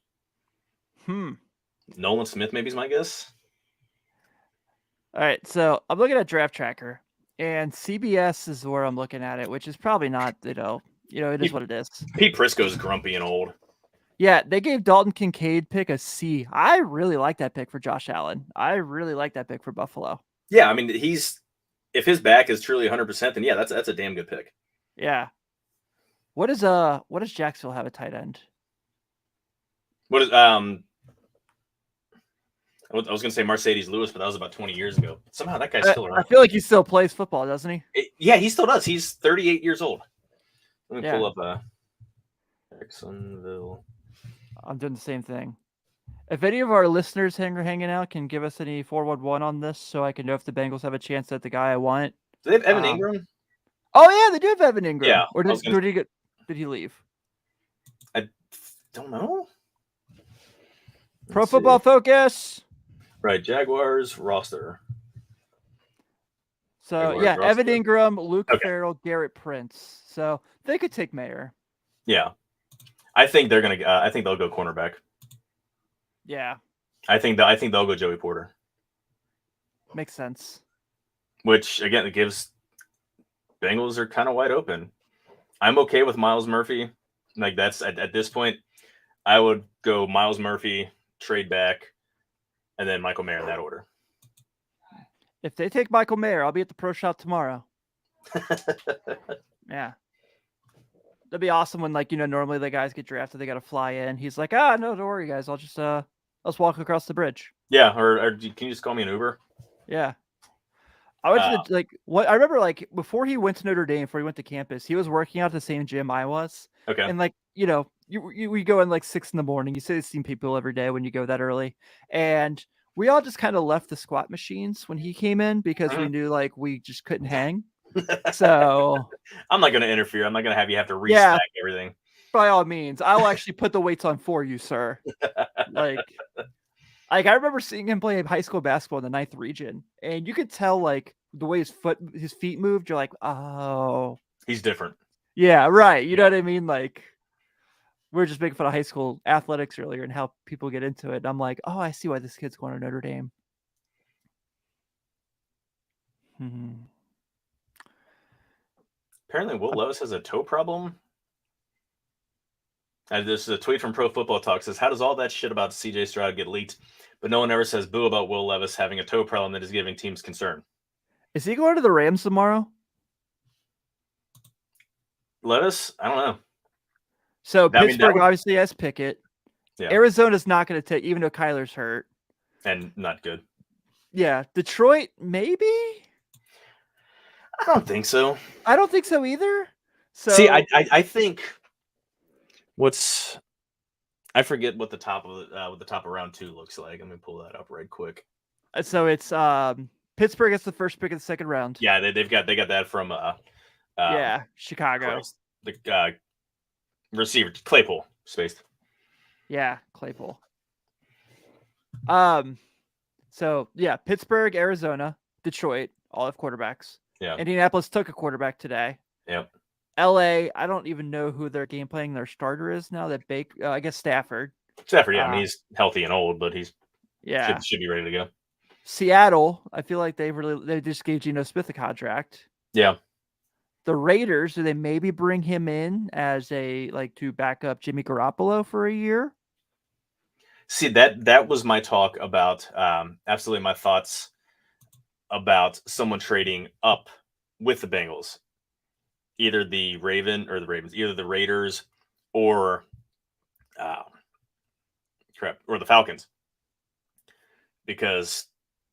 Nolan Smith maybe is my guess. All right, so I'm looking at Draft Tracker, and CBS is where I'm looking at it, which is probably not, it is what it is. Pete Prisco's grumpy and old. Yeah, they gave Dalton Kincaid pick a C. I really like that pick for Josh Allen. I really like that pick for Buffalo. Yeah, I mean if his back is truly 100%, then yeah, that's a damn good pick. Yeah. What does Jacksonville have a tight end? What is I was going to say Mercedes Lewis, but that was about 20 years ago. Somehow that guy's still around. I feel like he still plays football, doesn't he? Yeah, he still does. He's 38 years old. Let me pull up Jacksonville. I'm doing the same thing. If any of our listeners hanging out can give us any 411 on this so I can know if the Bengals have a chance at the guy I want. Do they have Evan Ingram? Oh, yeah, they do have Evan Ingram. Yeah. Or did he leave? I don't know. Pro Football Focus. Right, Jaguars roster. So, Jaguars yeah, roster. Evan Ingram, Luke Farrell, Garrett Prince. So, they could take Mayer. Yeah. I think they're going to I think they'll go cornerback. Yeah. I think they'll go Joey Porter. Makes sense. Which again, it gives Bengals are kind of wide open. I'm okay with Myles Murphy. Like that's at this point, I would go Myles Murphy, trade back, and then Michael Mayer in that order. If they take Michael Mayer, I'll be at the pro shop tomorrow. Yeah. That'd be awesome when, normally the guys get drafted, they got to fly in. He's like, no, don't worry, guys. I'll just walk across the bridge. Yeah, or can you just call me an Uber? Yeah. I went to I remember before he went to Notre Dame, before he went to campus, he was working out at the same gym I was. Okay. And we go in 6 a.m. You say the same people every day when you go that early. And we all just kind of left the squat machines when he came in because we knew we just couldn't hang. So I'm not going to interfere. I'm not going to have you have to restack everything. By all means, I'll actually put the weights on for you, sir. I remember seeing him play high school basketball in the 9th region, and you could tell the way his feet moved. You're like, oh, he's different. Yeah, right. You know what I mean? We were just making fun of high school athletics earlier and how people get into it. And I'm like, oh, I see why this kid's going to Notre Dame. Apparently, Will Levis has a toe problem. And this is a tweet from Pro Football Talk says, how does all that shit about CJ Stroud get leaked, but no one ever says boo about Will Levis having a toe problem that is giving teams concern? Is he going to the Rams tomorrow? Levis? I don't know. So Pittsburgh obviously has Pickett. Yeah. Arizona's not going to take, even though Kyler's hurt. And not good. Yeah. Detroit, maybe? I don't think so. I don't think so either. So see, I think I forget what the top of round 2 looks like. Let me pull that up right quick. So it's Pittsburgh gets the first pick of the second round. Yeah, they got that from Chicago. Christ, the receiver Claypool spaced. Yeah, Claypool. So yeah, Pittsburgh, Arizona, Detroit, all have quarterbacks. Yeah. Indianapolis took a quarterback today. Yep. LA, I don't even know who their game playing their starter is now. That I guess Stafford. Stafford, yeah. I mean, he's healthy and old, but he's should be ready to go. Seattle, I feel like they just gave Geno Smith a contract. Yeah. The Raiders, do they maybe bring him in as to back up Jimmy Garoppolo for a year? See, that was my talk about absolutely my thoughts about someone trading up with the Bengals, either the Ravens, either the Raiders or uh, or the Falcons, because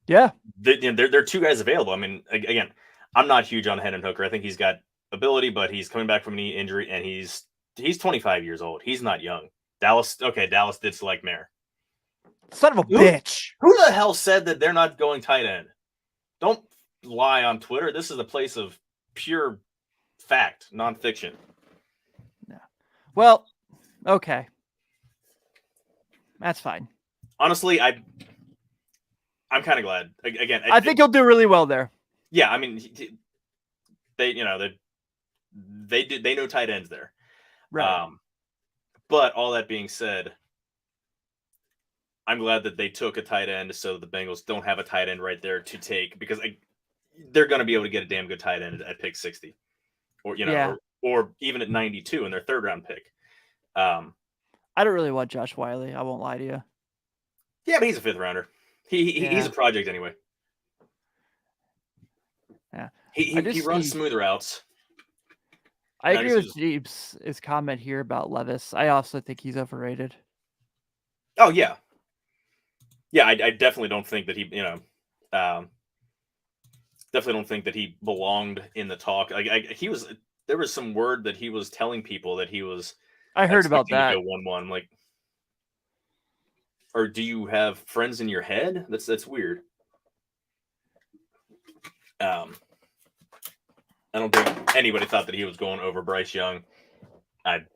Yeah. there are two guys available. I mean, again, I'm not huge on Hendon Hooker. I think he's got ability, but he's coming back from knee injury, and he's 25 years old. He's not young. Dallas did select Mayer. Son of a bitch. Who the hell said that they're not going tight end? Don't lie on Twitter. This is a place of pure fact, nonfiction. Yeah. Well, okay. That's fine. Honestly, I'm kind of glad. Again, I think he'll do really well there. Yeah, I mean, they know tight ends there. Right. But all that being said, I'm glad that they took a tight end so the Bengals don't have a tight end right there to take, because they're going to be able to get a damn good tight end at pick 60, or or even at 92 in their third round pick. I don't really want Josh Wiley. I won't lie to you. Yeah, but he's a fifth rounder. He's a project anyway. Yeah, he runs smooth routes. I agree with Jeeps' comment here about Levis. I also think he's overrated. Oh yeah, I definitely don't think that he definitely don't think that he belonged in the talk. Like there was some word that he was telling people that he was. I heard about that. To go 1-1, like, or do you have friends in your head? That's weird. I don't think anybody thought that he was going over Bryce Young. I'm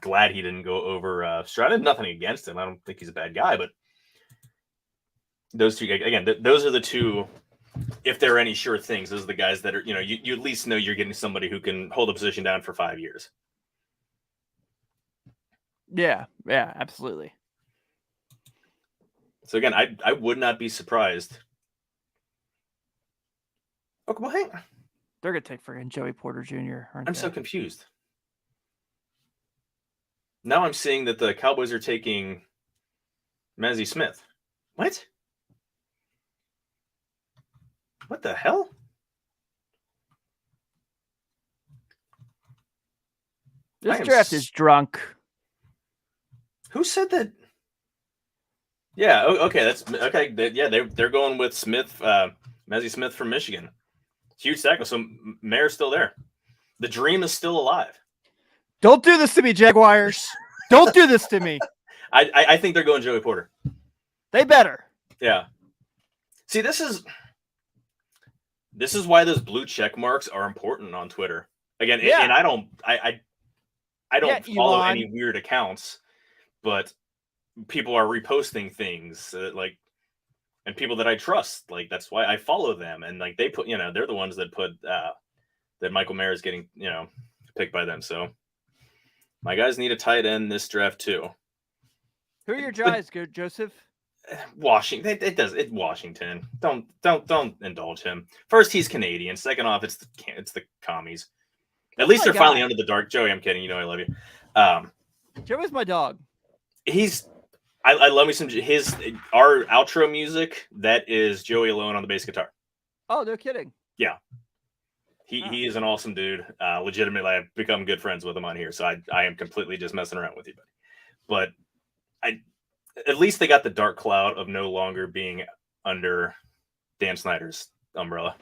glad he didn't go over Stroud. I have nothing against him. I don't think he's a bad guy, but those two, again, those are the two. If there are any sure things, those are the guys that are, you at least know you're getting somebody who can hold a position down for 5 years. Yeah, absolutely. So again, I would not be surprised. Oh, well, hang on. They're gonna take friggin' Joey Porter Jr. I'm so confused. Now I'm seeing that the Cowboys are taking Mazzy Smith. What? What the hell? This draft is drunk. Who said that? Yeah. Okay. That's okay. Yeah, they're going with Smith, Mazzy Smith from Michigan. Huge tackle. So Mayer's still there. The dream is still alive. Don't do this to me, Jaguars. Don't do this to me. I think they're going Joey Porter. They better. Yeah. See, this is why those blue check marks are important on Twitter. Again, and I don't follow any weird accounts, but people are reposting things and people that I trust, that's why I follow them. And they put, they're the ones that put that Michael Mayer is getting, picked by them. So my guys need a tight end this draft too. Who are your guys, Joseph? Washington. It's Washington. Don't indulge him. First, he's Canadian. Second off, it's the commies. At least they're finally under the dark. Joey, I'm kidding. I love you. Joey's my dog. I love me some our outro music. That is Joey alone on the bass guitar. Oh, no kidding. Yeah, he is an awesome dude. Legitimately, I've become good friends with him on here, so I am completely just messing around with you, buddy. But at least they got the dark cloud of no longer being under Dan Snyder's umbrella.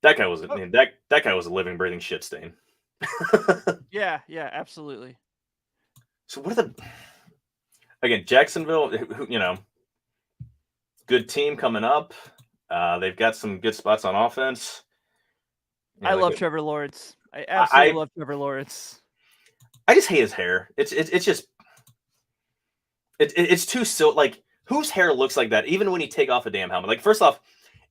That guy was that guy was a living, breathing shit stain. Yeah, absolutely. So what are again, Jacksonville, good team coming up. They've got some good spots on offense. I love Trevor Lawrence. I absolutely love Trevor Lawrence. I just hate his hair. It's just it's too whose hair looks like that even when he take off a damn helmet. First off,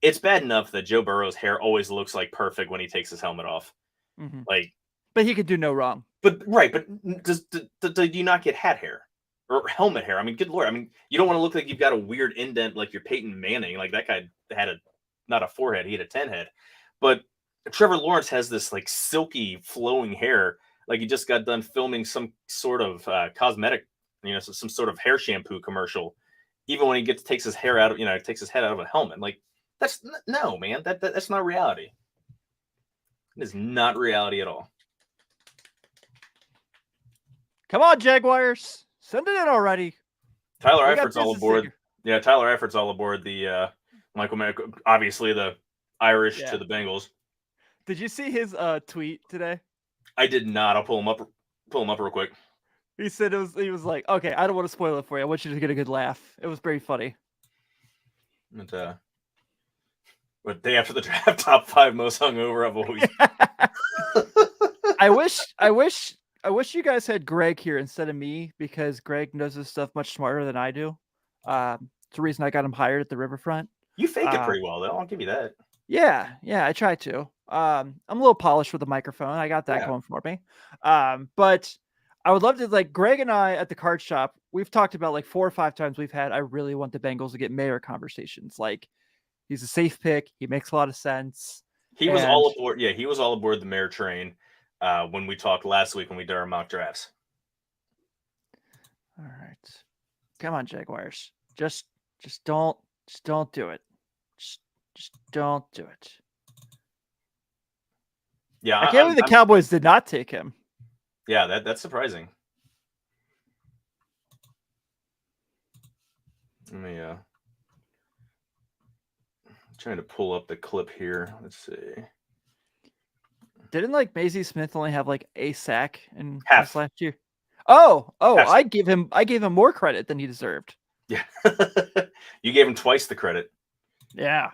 it's bad enough that Joe Burrow's hair always looks perfect when he takes his helmet off. Mm-hmm. But he could do no wrong. But do you not get hat hair or helmet hair? I mean, good Lord. I mean, you don't want to look like you've got a weird indent like you're Peyton Manning. That guy had not a forehead, he had a 10 head. But Trevor Lawrence has this silky flowing hair. He just got done filming some sort of cosmetic some sort of hair shampoo commercial. Even when he takes his head out of a helmet. Like, no, man. That's not reality. It is not reality at all. Come on, Jaguars. Send it in already. Tyler Eifert's all aboard. Yeah, Tyler Eifert's all aboard the Michael Mayer, obviously the Irish to the Bengals. Did you see his tweet today? I did not. I'll pull him up real quick. He said he was like, okay, I don't want to spoil it for you. I want you to get a good laugh. It was very funny. But day after the draft, top 5 most hungover I've always. I wish you guys had Greg here instead of me, because Greg knows this stuff much smarter than I do. It's the reason I got him hired at the Riverfront. You fake it pretty well, though. I'll give you that. Yeah, I try to. I'm a little polished with the microphone. I got that going for me. But I would love to, like, Greg and I at the card shop, we've talked about like 4 or 5 times I really want the Bengals to get Mayer conversations. Like, he's a safe pick. He makes a lot of sense. He was all aboard. Yeah, he was all aboard the Mayer train when we talked last week when we did our mock drafts. All right. Come on, Jaguars. Just don't do it. Just don't do it. Yeah, I can't believe the Cowboys did not take him. Yeah, that's surprising. Let me trying to pull up the clip here. Let's see. Didn't like Maisie Smith only have like a sack in half last year? Oh, half. I gave him more credit than he deserved. Yeah. You gave him twice the credit. Yeah.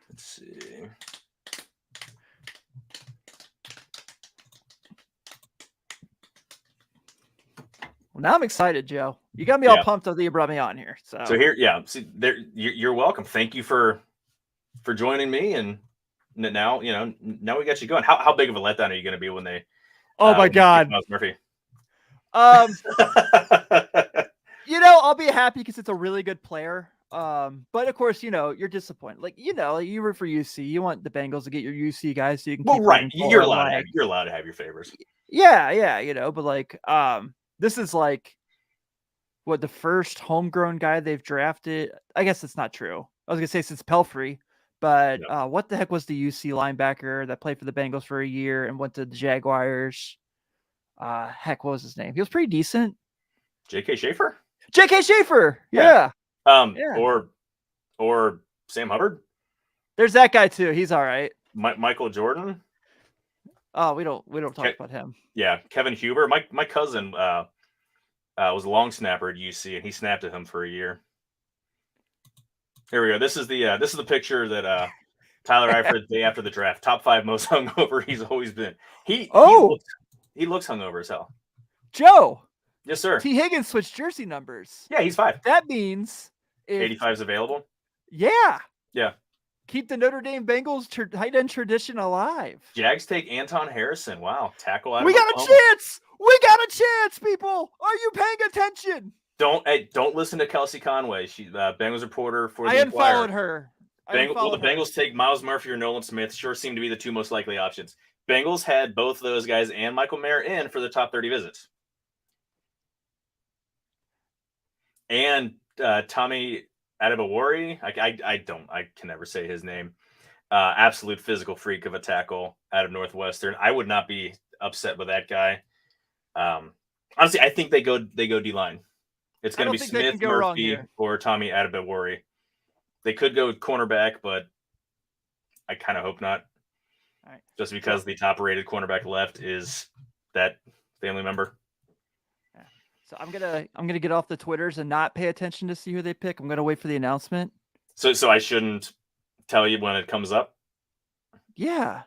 Let's see. Well, now I'm excited, Joe. You got me all pumped up that you brought me on here. So here, see, there, you're welcome. Thank you for joining me, and now now we got you going. How big of a letdown are you going to be when they? Oh my God, Myles Murphy. I'll be happy because it's a really good player. But of course, you're disappointed. Like, you root for UC. You want the Bengals to get your UC guys so you can. Well, right. You're allowed to have your favors. Yeah. But like, this is like what, the first homegrown guy they've drafted. I guess it's not true. I was gonna say since Pelfrey, but what the heck was the UC linebacker that played for the Bengals for a year and went to the Jaguars? What was his name? He was pretty decent. J.K. Schaefer. Yeah. Or Sam Hubbard. There's that guy too. He's all right. Michael Jordan. Oh, we don't talk about him. Yeah, Kevin Huber. My cousin was a long snapper at UC, and he snapped at him for a year. Here we go. This is the picture that Tyler Eifert day after the draft. Top 5 most hungover he's always been. He looks hungover as hell. Joe. Yes, sir. T. Higgins switched jersey numbers. Yeah, he's 5. That means 85 is available. Yeah. Yeah. Keep the Notre Dame Bengals tight end tradition alive. Jags take Anton Harrison. Wow, tackle out. We got a chance. We got a chance, people. Are you paying attention? Don't listen to Kelsey Conway. She Bengals reporter for the I unfollowed her. The Bengals take Myles Murphy or Nolan Smith. Sure seem to be the 2 most likely options. Bengals had both those guys and Michael Mayer in for the top 30 visits. And Tommy Adebawori, I can never say his name. Absolute physical freak of a tackle out of Northwestern. I would not be upset with that guy. Honestly, I think they go D-line. It's going to be Smith, Murphy, or Tommy Adebawori. They could go cornerback, but I kind of hope not. All right. Just because the top-rated cornerback left is that family member. Yeah. So I'm gonna get off the Twitters and not pay attention to see who they pick. I'm gonna wait for the announcement. So I shouldn't tell you when it comes up? Yeah.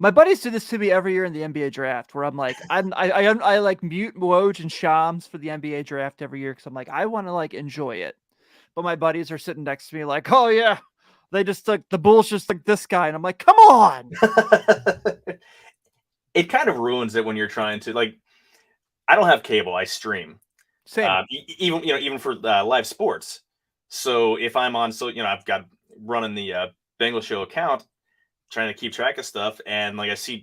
My buddies do this to me every year in the NBA draft, where I'm like, I like mute Woj and Shams for the NBA draft every year because I'm like, I want to like enjoy it. But my buddies are sitting next to me like, oh yeah, they just took the Bulls just like this guy, and I'm like, come on. It kind of ruins it when you're trying to like. I don't have cable. I stream. Same. Even for live sports. So if I'm on, I've got running the Bengal Show account, trying to keep track of stuff, and like I see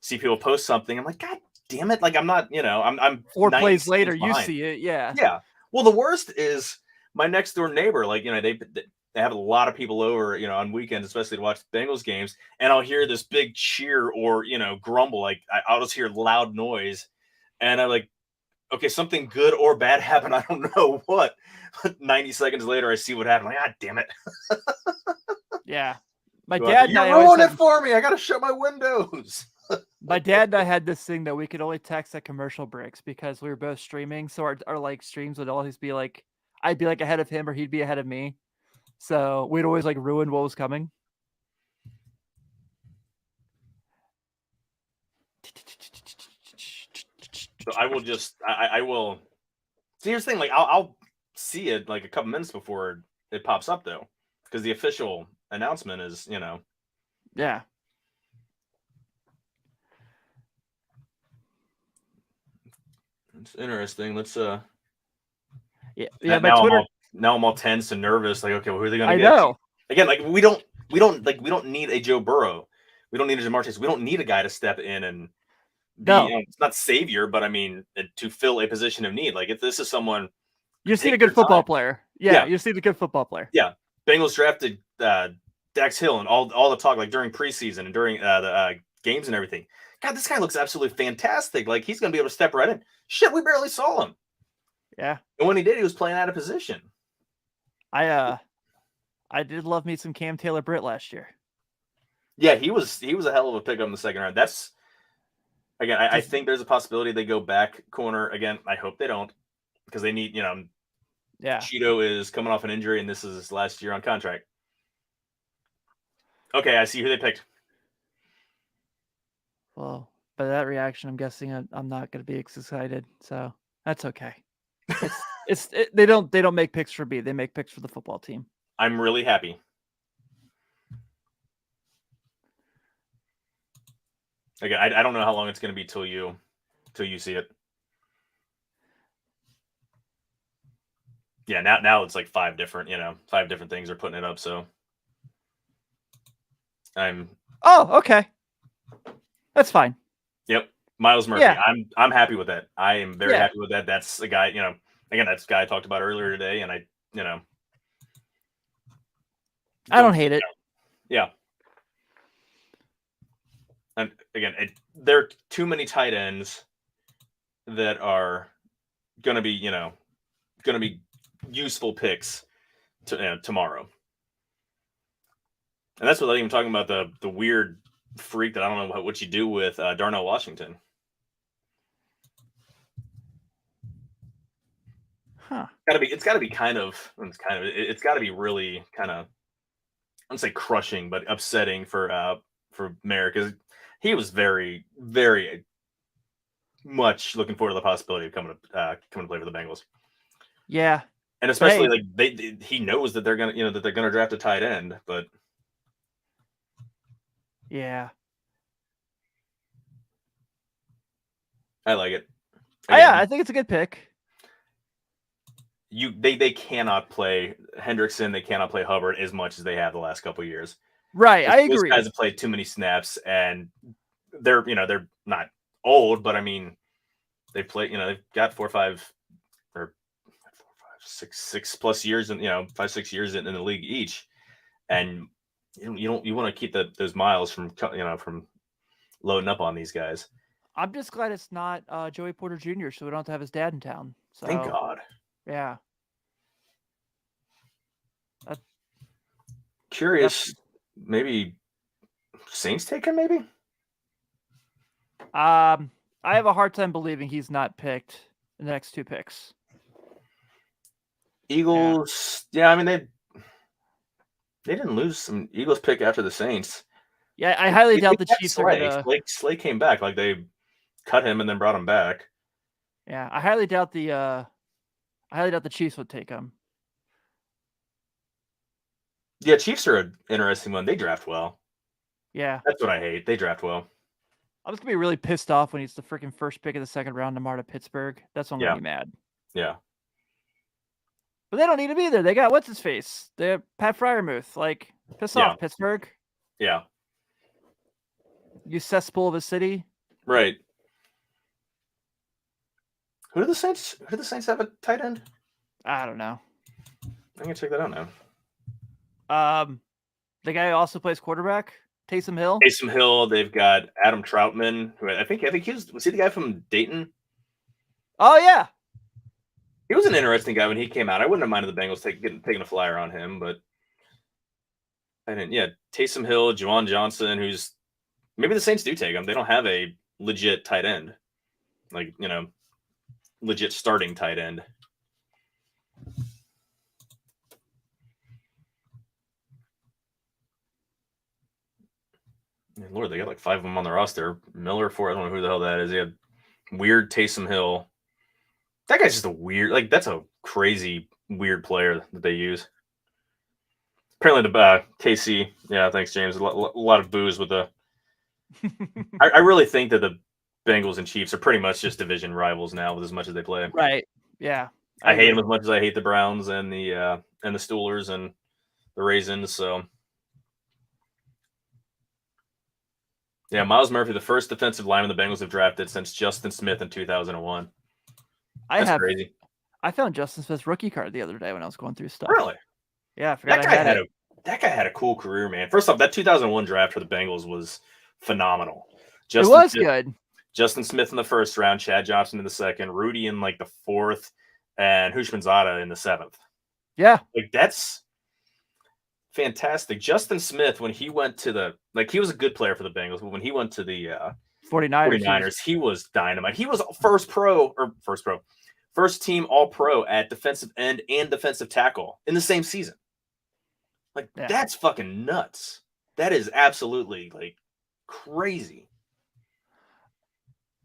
people post something, I'm like, God damn it! Like I'm not, I'm 4 90 plays seconds later, you behind. see it. Yeah. Yeah. Well, the worst is my next door neighbor. Like, they have a lot of people over, on weekends, especially to watch the Bengals games, and I'll hear this big cheer or grumble. Like I'll just hear loud noise, and I'm like, okay, something good or bad happened. I don't know what. 90 seconds later, I see what happened. Like, ah, damn it! Yeah. My Go out dad there, and I you always ruined had, it for me. I got to shut my windows. my dad and I had this thing that we could only text at commercial breaks because we were both streaming. So our like streams would always be like, I'd be like ahead of him or he'd be ahead of me. So we'd always like ruin what was coming. So I will just, I will. See, here's the thing. Like, I'll see it like a couple minutes before it pops up, though, because the official announcement is, Yeah. it's interesting. Let's Yeah. now, My Twitter. I'm all tense and nervous. Like, okay, well, who are they going to I get? know. Again, like we don't need a Joe Burrow. We don't need a Jamar Chase. We don't need a guy to step in and be, No. it's not savior, but I mean, to fill a position of need. Like if this is someone, You just need a take good their football time. player. Yeah, you just need a good football player. Yeah, Bengals drafted Dax Hill and all the talk like during preseason and during the games and everything. God, this guy looks absolutely fantastic. Like he's going to be able to step right in. Shit, we barely saw him. Yeah. And when he did, he was playing out of position. I did love me some Cam Taylor-Britt last year. Yeah, he was a hell of a pickup in the second round. That's again, I think there's a possibility they go back corner again. I hope they don't because they need, Yeah. Cheeto is coming off an injury and this is his last year on contract. Okay, I see who they picked. Well, by that reaction, I'm guessing I'm not going to be excited. So that's okay. They don't make picks for B. They make picks for the football team. I'm really happy. Again, I don't know how long it's going to be till you see it. Yeah, now it's like five different things are putting it up. So Oh, okay. That's fine. Yep. Myles Murphy. Yeah. I'm happy with that. I am very Yeah. happy with that. That's a guy, again, that's the guy I talked about earlier today. And I don't hate it. Yeah. And again, there are too many tight ends that are going to be useful picks tomorrow. And that's without even talking about the weird freak that I don't know what you do with Darnell Washington. Huh. It's got to be really kind of, I don't say crushing, but upsetting for Merrick, because he was very, very much looking forward to the possibility of coming to play for the Bengals. Yeah. And especially he knows that they're gonna draft a tight end, but yeah, I like it. Again, I think it's a good pick. They cannot play Hendrickson, they cannot play Hubbard as much as they have the last couple of years. Right, I agree. Those guys have played too many snaps, and they're not old, but I mean, they play. They've got 6 plus years, and 5-6 years in the league each, and you want to keep those miles from loading up on these guys. I'm just glad it's not Joey Porter Jr., so we don't have to have his dad in town. So thank God. Yeah. Curious, maybe Saints take him, maybe? I have a hard time believing he's not picked in the next 2 picks. Eagles, yeah, I mean they didn't lose some Eagles pick after the Saints. Yeah, I highly doubt the Chiefs are gonna. Slay came back, like they cut him and then brought him back. Yeah, I highly doubt the Chiefs would take him. Yeah, Chiefs are an interesting one. They draft well. Yeah, that's what I hate. They draft well. I'm just gonna be really pissed off when he's the freaking first pick of the second round to Marta Pittsburgh. That's when I'm gonna be mad. Yeah. But they don't need him either. They got what's his face? They have Pat Fryermuth. Like, piss off, Pittsburgh. Yeah. You cesspool of a city. Right. Who do the Saints have a tight end? I don't know. I'm gonna check that out now. The guy who also plays quarterback, Taysom Hill. Taysom Hill. They've got Adam Troutman, who I think he was he the guy from Dayton? Oh yeah. He was an interesting guy when he came out. I wouldn't have minded the Bengals taking a flyer on him, but I didn't. Yeah, Taysom Hill, Juwan Johnson, who's maybe the Saints do take him. They don't have a legit tight end, like legit starting tight end. Man, Lord, they got like 5 of them on the roster. Miller, I don't know who the hell that is. He had weird Taysom Hill. That guy's just a weird, that's a crazy, weird player that they use. Apparently, the KC, yeah, thanks, James. A lot of boos with the. I really think that the Bengals and Chiefs are pretty much just division rivals now, with as much as they play. Right. Yeah. I hate them as much as I hate the Browns and the Steelers and the Raisins. So, yeah, Myles Murphy, the first defensive lineman the Bengals have drafted since Justin Smith in 2001. That's crazy. I found Justin Smith's rookie card the other day when I was going through stuff. Really? Yeah, I forgot that guy had a cool career, man. First off, that 2001 draft for the Bengals was phenomenal. Good. Justin Smith in the first round, Chad Johnson in the second, Rudy in like the fourth, and Hushmanzada in the seventh. Yeah. That's fantastic. Justin Smith, when he went to he was a good player for the Bengals, but when he went to the 49ers, he was dynamite. He was first team All-Pro at defensive end and defensive tackle in the same season. That's fucking nuts. That is absolutely crazy.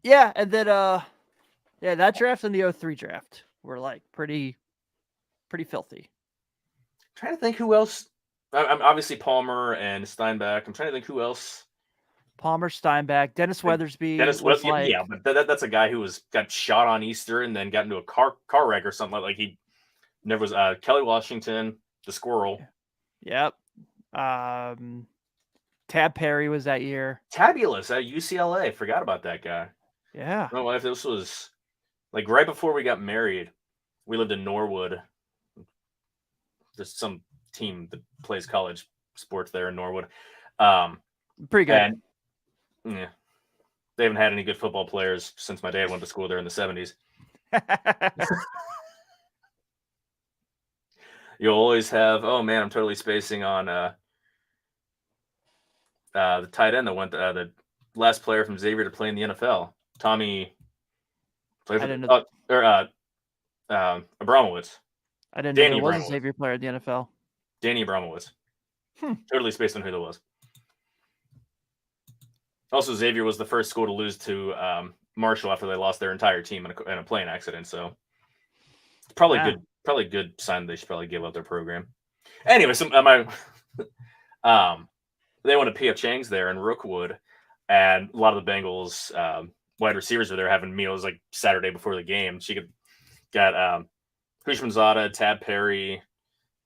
Yeah, and then that draft and the 2003 draft were pretty filthy. I'm trying to think who else. I'm obviously Palmer and Steinbach. I'm trying to think who else. Palmer, Steinbach, Dennis Weathersby. Yeah, but that's a guy who got shot on Easter and then got into a car wreck or something he never was. Kelly Washington, the squirrel. Yep. Tab Perry was that year. Tabulous at UCLA. Forgot about that guy. Yeah. My wife. This was right before we got married. We lived in Norwood. There's some team that plays college sports there in Norwood. Pretty good. And, yeah, they haven't had any good football players since my dad went to school there in the 70s. You'll always have, oh man, I'm totally spacing on the tight end that went the last player from Xavier to play in the NFL. Tommy played for Abramowitz. I didn't know there was a Xavier player in the NFL. Danny Abramowitz. Totally spaced on who that was. Also, Xavier was the first school to lose to Marshall after they lost their entire team in a plane accident. So it's probably a good sign they should probably give up their program. Anyway, they went to P.F. Chang's there in Rookwood, and a lot of the Bengals wide receivers were there having meals Saturday before the game. She got Hushmanzada, Tab Perry,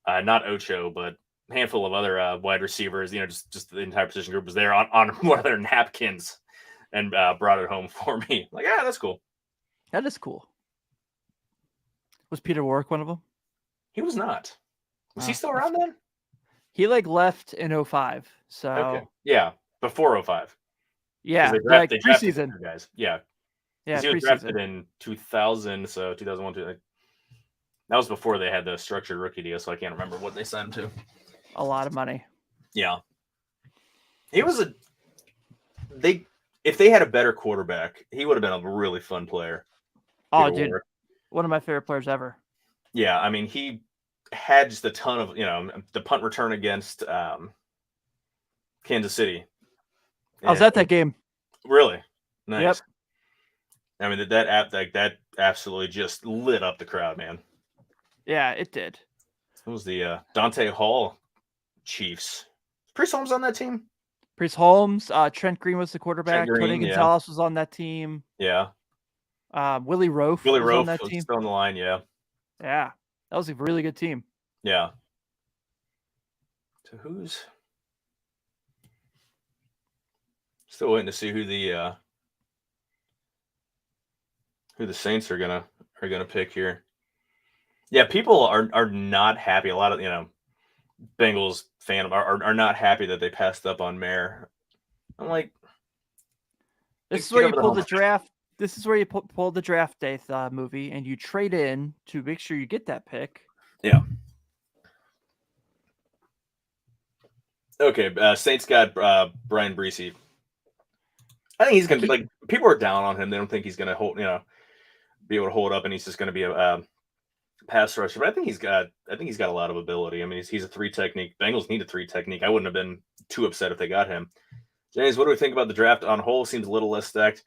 not Ocho, but a handful of other wide receivers. Just the entire position group was there on one of their napkins and brought it home for me. That's cool. That is cool. Was Peter Warwick one of them? He was not. Was he still around then? He left in 2005. So okay. Yeah, before 2005. Yeah, they preseason guys. Yeah. Yeah, he was drafted in 2000, so 2001. That was before they had the structured rookie deal, so I can't remember what they signed him to. A lot of money. Yeah. He was if they had a better quarterback, he would have been a really fun player. Oh, dude. Warwick. One of my favorite players ever. Yeah, I mean, he had just a ton of, the punt return against Kansas City. I was at that game. Really? Nice. Yep. I mean, that absolutely just lit up the crowd, man. Yeah, it did. It was the Dante Hall Chiefs. Priest Holmes on that team? Priest Holmes. Trent Green was the quarterback. Tony Gonzalez was on that team. Yeah. Willie Rofe was on that team. Still on the line, yeah. Yeah. That was a really good team. Yeah. So who's still waiting to see who who the Saints are gonna pick here. Yeah, people are not happy. A lot of Bengals fan are not happy that they passed up on Mayer. I'm like, This is get where you over the pull hump. the draft. This is where you pull the draft day movie, and you trade in to make sure you get that pick. Yeah. Okay, Saints got Brian Breesy. I think he's gonna be like, people are down on him. They don't think he's gonna hold, be able to hold up, and he's just gonna be a pass rusher. But I think he's got a lot of ability. I mean, he's a 3 technique. Bengals need a 3 technique. I wouldn't have been too upset if they got him. James, what do we think about the draft on whole? Seems a little less stacked.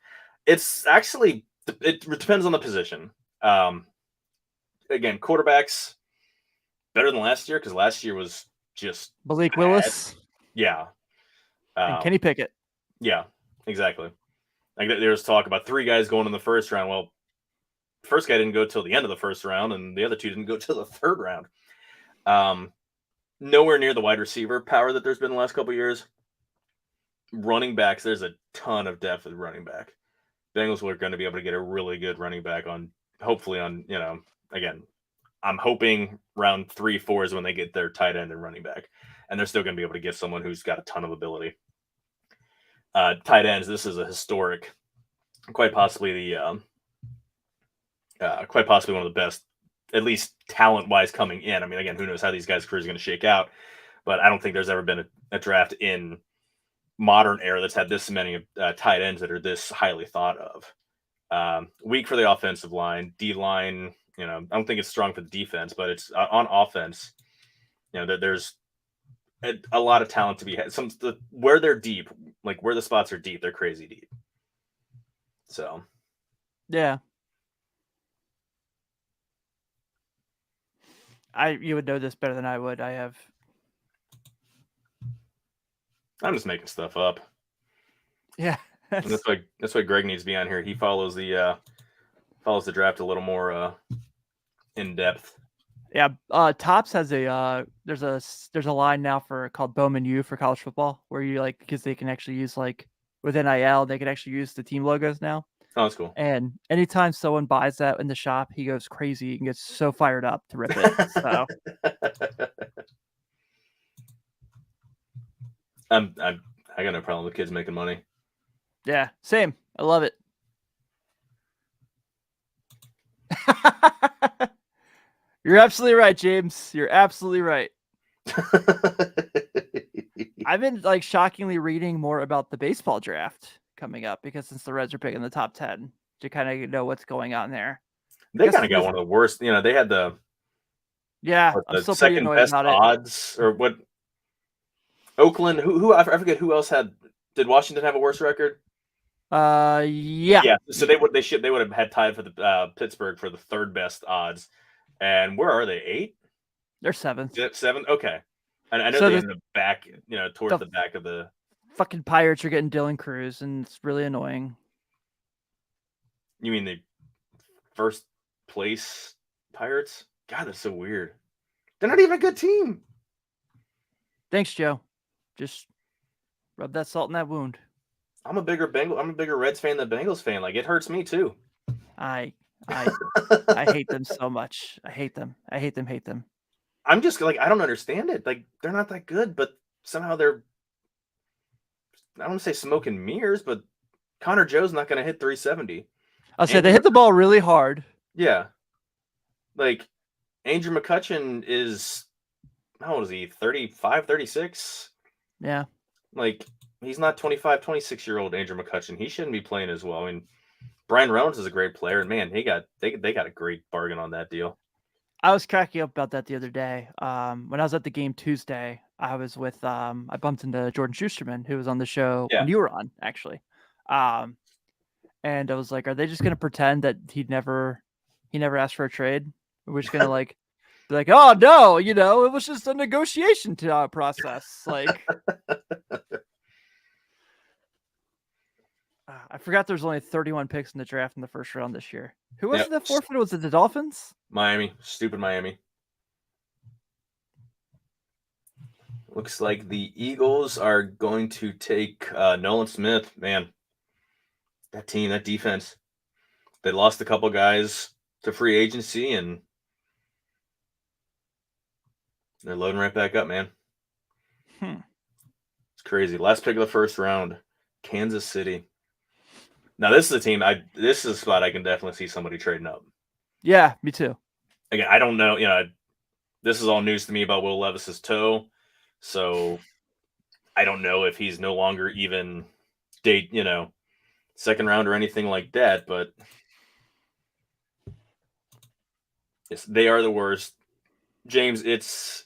It's actually, it depends on the position. Again, quarterbacks better than last year, because last year was just Malik bad. Willis. Yeah. And Kenny Pickett. Yeah, exactly. Like, there was talk about 3 guys going in the first round. Well, first guy didn't go till the end of the first round, and the other 2 didn't go till the third round. Nowhere near the wide receiver power that there's been the last couple of years. Running backs, there's a ton of depth at running back. Bengals are going to be able to get a really good running back hopefully on, again, I'm hoping round 3, 4 is when they get their tight end and running back, and they're still going to be able to get someone who's got a ton of ability. Tight ends, this is a historic, quite possibly one of the best, at least talent-wise, coming in. I mean, again, who knows how these guys' careers are going to shake out, but I don't think there's ever been a draft in modern era that's had this many tight ends that are this highly thought of. Weak for the offensive line, D-line. I don't think it's strong for the defense, but it's on offense. There's a lot of talent to be had. Where they're deep, like where the spots are deep, they're crazy deep. So, yeah, you would know this better than I would. I'm just making stuff up. Yeah, that's why Greg needs to be on here. He follows the draft a little more in depth. Yeah, Tops has there's a line now called Bowman U for college football, where you because they can actually use with NIL, they can actually use the team logos now. Oh, that's cool. And anytime someone buys that in the shop, he goes crazy and gets so fired up to rip it. So I got no problem with kids making money. Yeah, same. I love it. You're absolutely right, James. You're absolutely right. I've been shockingly reading more about the baseball draft coming up, because since the Reds are picking the top 10, to kind of know what's going on there. They kind of got one of the worst. They had the I'm still pretty second annoyed best about odds, or what? Oakland, who I forget who else had. Did Washington have a worse record? Yeah. Yeah. So they would have had tied for the Pittsburgh for the 3rd best odds. And where are they? 8? They're 7th. 7? Okay. And I know So they're in the back, towards the back of the fucking Pirates are getting Dylan Cruz, and it's really annoying. You mean the first place Pirates? God, that's so weird. They're not even a good team. Thanks, Joe. Just rub that salt in that wound. I'm a bigger Reds fan than Bengals fan. Like, it hurts me too. I hate them so much. I hate them. Hate them. I'm just I don't understand it. Like, they're not that good, but somehow they're, I don't want to say smoke and mirrors, but Connor Joe's not going to hit 370. I'll say they hit the ball really hard. Yeah. Like, Andrew McCutchen is, how old is he? 35, 36? Yeah. Like, he's not 25, 26-year-old Andrew McCutchen. He shouldn't be playing as well. I mean, Brian Reynolds is a great player, and man, they got a great bargain on that deal. I was cracking up about that the other day. When I was at the game Tuesday, I was with I bumped into Jordan Schusterman, who was on the show when you were on, actually. And I was like, are they just gonna pretend that he never asked for a trade? We're just gonna be like, oh no, it was just a negotiation process. I forgot there's only 31 picks in the draft in the first round this year. Who was the forfeit? Was it the Dolphins? Miami. Stupid Miami. Looks like the Eagles are going to take Nolan Smith. Man, that team, that defense. They lost a couple guys to free agency, and they're loading right back up, man. It's crazy. Last pick of the first round, Kansas City. Now this is a team. This is a spot I can definitely see somebody trading up. Yeah, me too. Again, I don't know. This is all news to me about Will Levis's toe, so I don't know if he's no longer even second round or anything like that. But yes, they are the worst. James, it's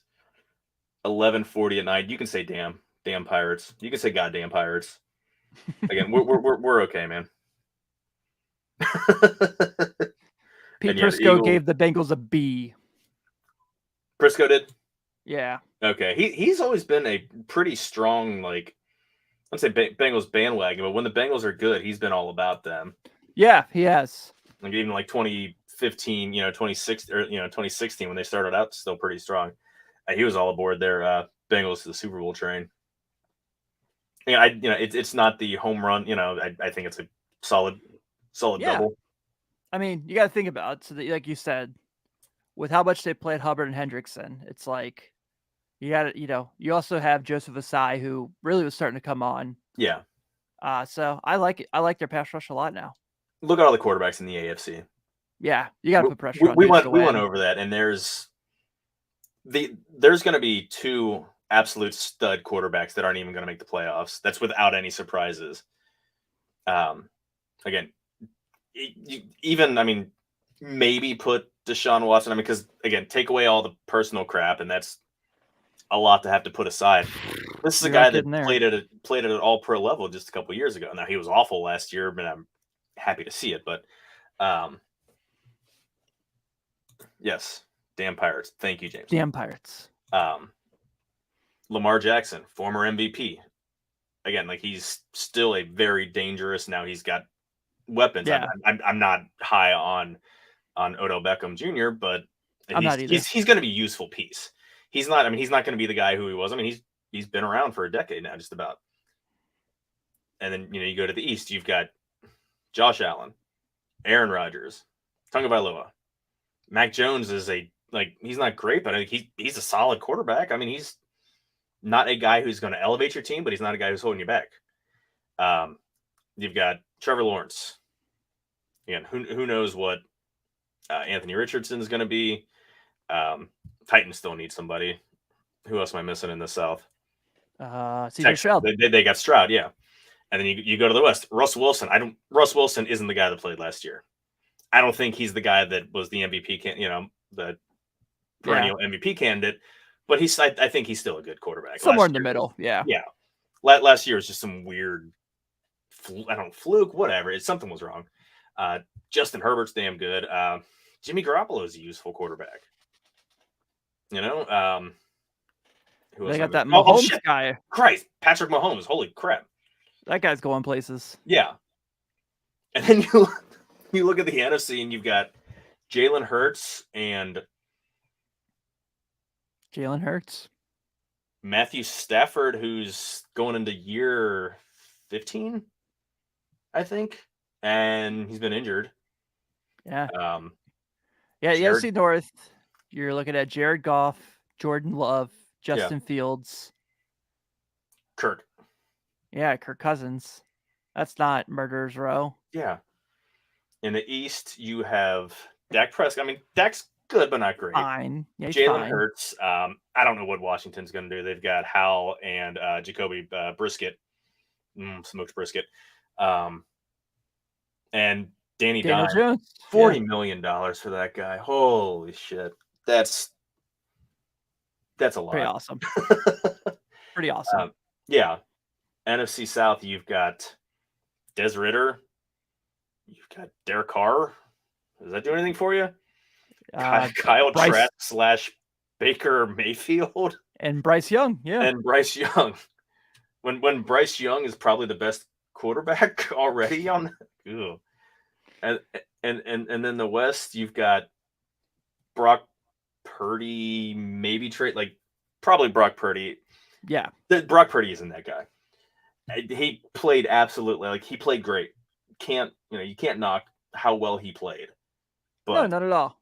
11:40 at night. You can say damn Pirates. You can say goddamn Pirates. Again, we're okay, man. Pete And yeah, Prisco gave the Bengals a B. Prisco did? Yeah. Okay. He's always been a pretty strong, like, I'd say Bengals bandwagon, but when the Bengals are good, he's been all about them. Yeah, he has. Like even like 2015, 2016 when they started out still pretty strong. He was all aboard their Bengals to the Super Bowl train. Yeah, it's not the home run. I think it's a solid double. I mean, you got to think about it. So that, like you said, with how much they played Hubbard and Hendrickson, it's like you got to, you also have Joseph Asai, who really was starting to come on. Yeah. So I like it. I like their pass rush a lot now. Look at all the quarterbacks in the AFC. Yeah, you got to put pressure on. We went over that, and there's going to be two absolute stud quarterbacks that aren't even going to make the playoffs. That's without any surprises. Again, maybe put Deshaun Watson. Because again, take away all the personal crap, and that's a lot to have to put aside. This is a guy that played at an all-pro level just a couple years ago. Now he was awful last year, but I'm happy to see it. But yes, damn Pirates. Thank you, James. Damn Pirates. Lamar Jackson, former MVP. Again, like he's still a very dangerous. Now he's got weapons. Yeah. I'm not high on Odell Beckham Jr., but he's going to be a useful piece. He's not going to be the guy who he was. He's been around for a decade now, just about. And then, you go to the East, you've got Josh Allen, Aaron Rodgers, Tagovailoa. Mac Jones is he's not great, but he's a solid quarterback. He's not a guy who's going to elevate your team, but he's not a guy who's holding you back. You've got Trevor Lawrence. Again, who knows what Anthony Richardson is going to be. Titans still need somebody. Who else am I missing in the South? CJ Stroud. They got Stroud, yeah. And then you go to the West. Russ Wilson. Russ Wilson isn't the guy that played last year. I don't think he's the guy that was the MVP, the perennial MVP candidate. But I think he's still a good quarterback. Somewhere in the middle, yeah. Yeah. Last year was just some weird, fluke, whatever. Something was wrong. Justin Herbert's damn good. Jimmy Garoppolo is a useful quarterback. Who else? They got that Mahomes guy. Christ, Patrick Mahomes. Holy crap. That guy's going places. Yeah. And then you look at the NFC and you've got Jalen Hurts and Matthew Stafford, who's going into year 15, I think. And he's been injured. Yeah. The NFC North, you're looking at Jared Goff, Jordan Love, Justin Fields. Kirk Cousins. That's not Murderer's Row. Yeah. In the East, you have Dak Prescott. Dak's good, but not great. Fine. Yeah, Jalen Hurts. I don't know what Washington's going to do. They've got Howell and Jacoby Brisket. Smoked brisket. And Daniel Jones. $40 million for that guy. Holy shit. That's a lot. Pretty awesome. Yeah. NFC South, you've got Des Ridder. You've got Derek Carr. Does that do anything for you? Kyle Trask / Baker Mayfield. And Bryce Young, yeah. And Bryce Young. When Bryce Young is probably the best quarterback already on ew. And then the West, you've got Brock Purdy, maybe probably Brock Purdy. Yeah. Brock Purdy isn't that guy. He played absolutely he played great. You can't knock how well he played. No, But not at all.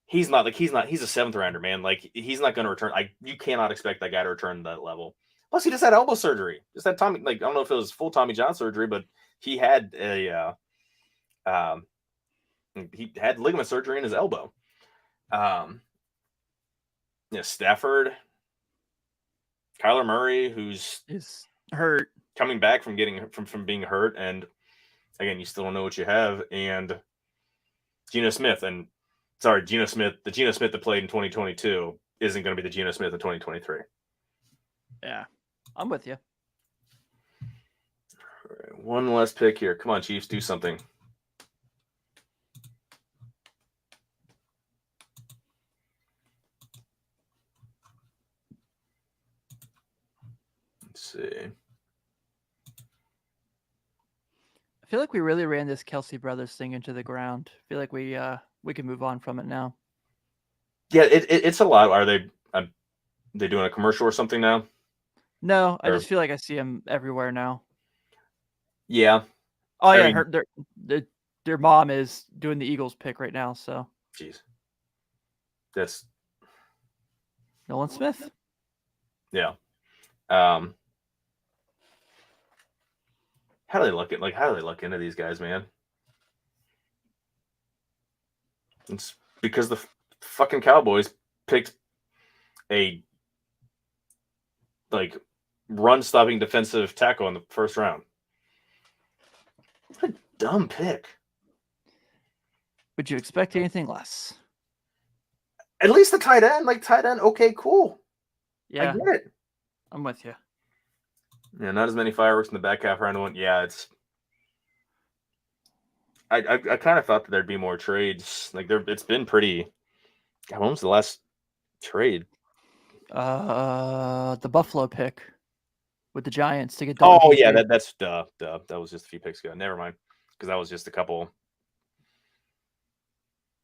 he's not he's a 7th rounder, man. Like he's not going to return. You cannot expect that guy to return to that level. Plus, he just had elbow surgery. Just had Tommy. Like I don't know if it was full Tommy John surgery, but he had he had ligament surgery in his elbow. Stafford, Kyler Murray, who's Is hurt. coming back from being hurt, and again, you still don't know what you have. And Geno Smith, the Geno Smith that played in 2022 isn't going to be the Geno Smith of 2023. Yeah, I'm with you. All right, one last pick here. Come on, Chiefs, do something. Let's see. I feel like we really ran this Kelsey Brothers thing into the ground. I feel like we can move on from it now. Yeah, it's a lot. Are they doing a commercial or something now? No, I just feel like I see him everywhere now. Yeah. Oh yeah, their mom is doing the Eagles pick right now. So. Jeez. That's Nolan Smith. Yeah. How do they look into these guys, man? It's because the fucking Cowboys picked a run-stopping defensive tackle in the first round. What a dumb pick. Would you expect anything less? At least the tight end, okay, cool. Yeah, I get it. I'm with you. Yeah, not as many fireworks in the back half round one. Yeah, it's. I kind of thought that there'd be more trades. It's been pretty. God, when was the last trade? The Buffalo pick with the Giants to get. Oh yeah, that's duh. That was just a few picks ago. Never mind, because that was just a couple.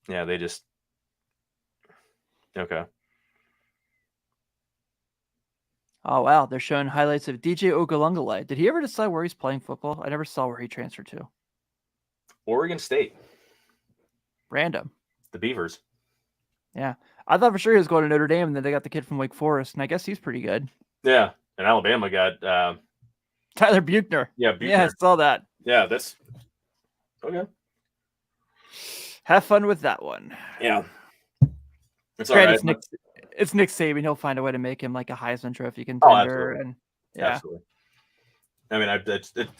Yeah, they just. Okay. Oh wow, they're showing highlights of DJ Ogalungale. Did he ever decide where he's playing football? I never saw where he transferred to. Oregon State. Random. The Beavers. Yeah, I thought for sure he was going to Notre Dame, and then they got the kid from Wake Forest, and I guess he's pretty good. Yeah, and Alabama got Tyler Buchner. Yeah, Buchner. Yeah, I saw that. Yeah, that's okay. Have fun with that one. Yeah, it's all right. It's Nick Saban. He'll find a way to make him like a Heisman Trophy contender. And yeah, absolutely. I mean,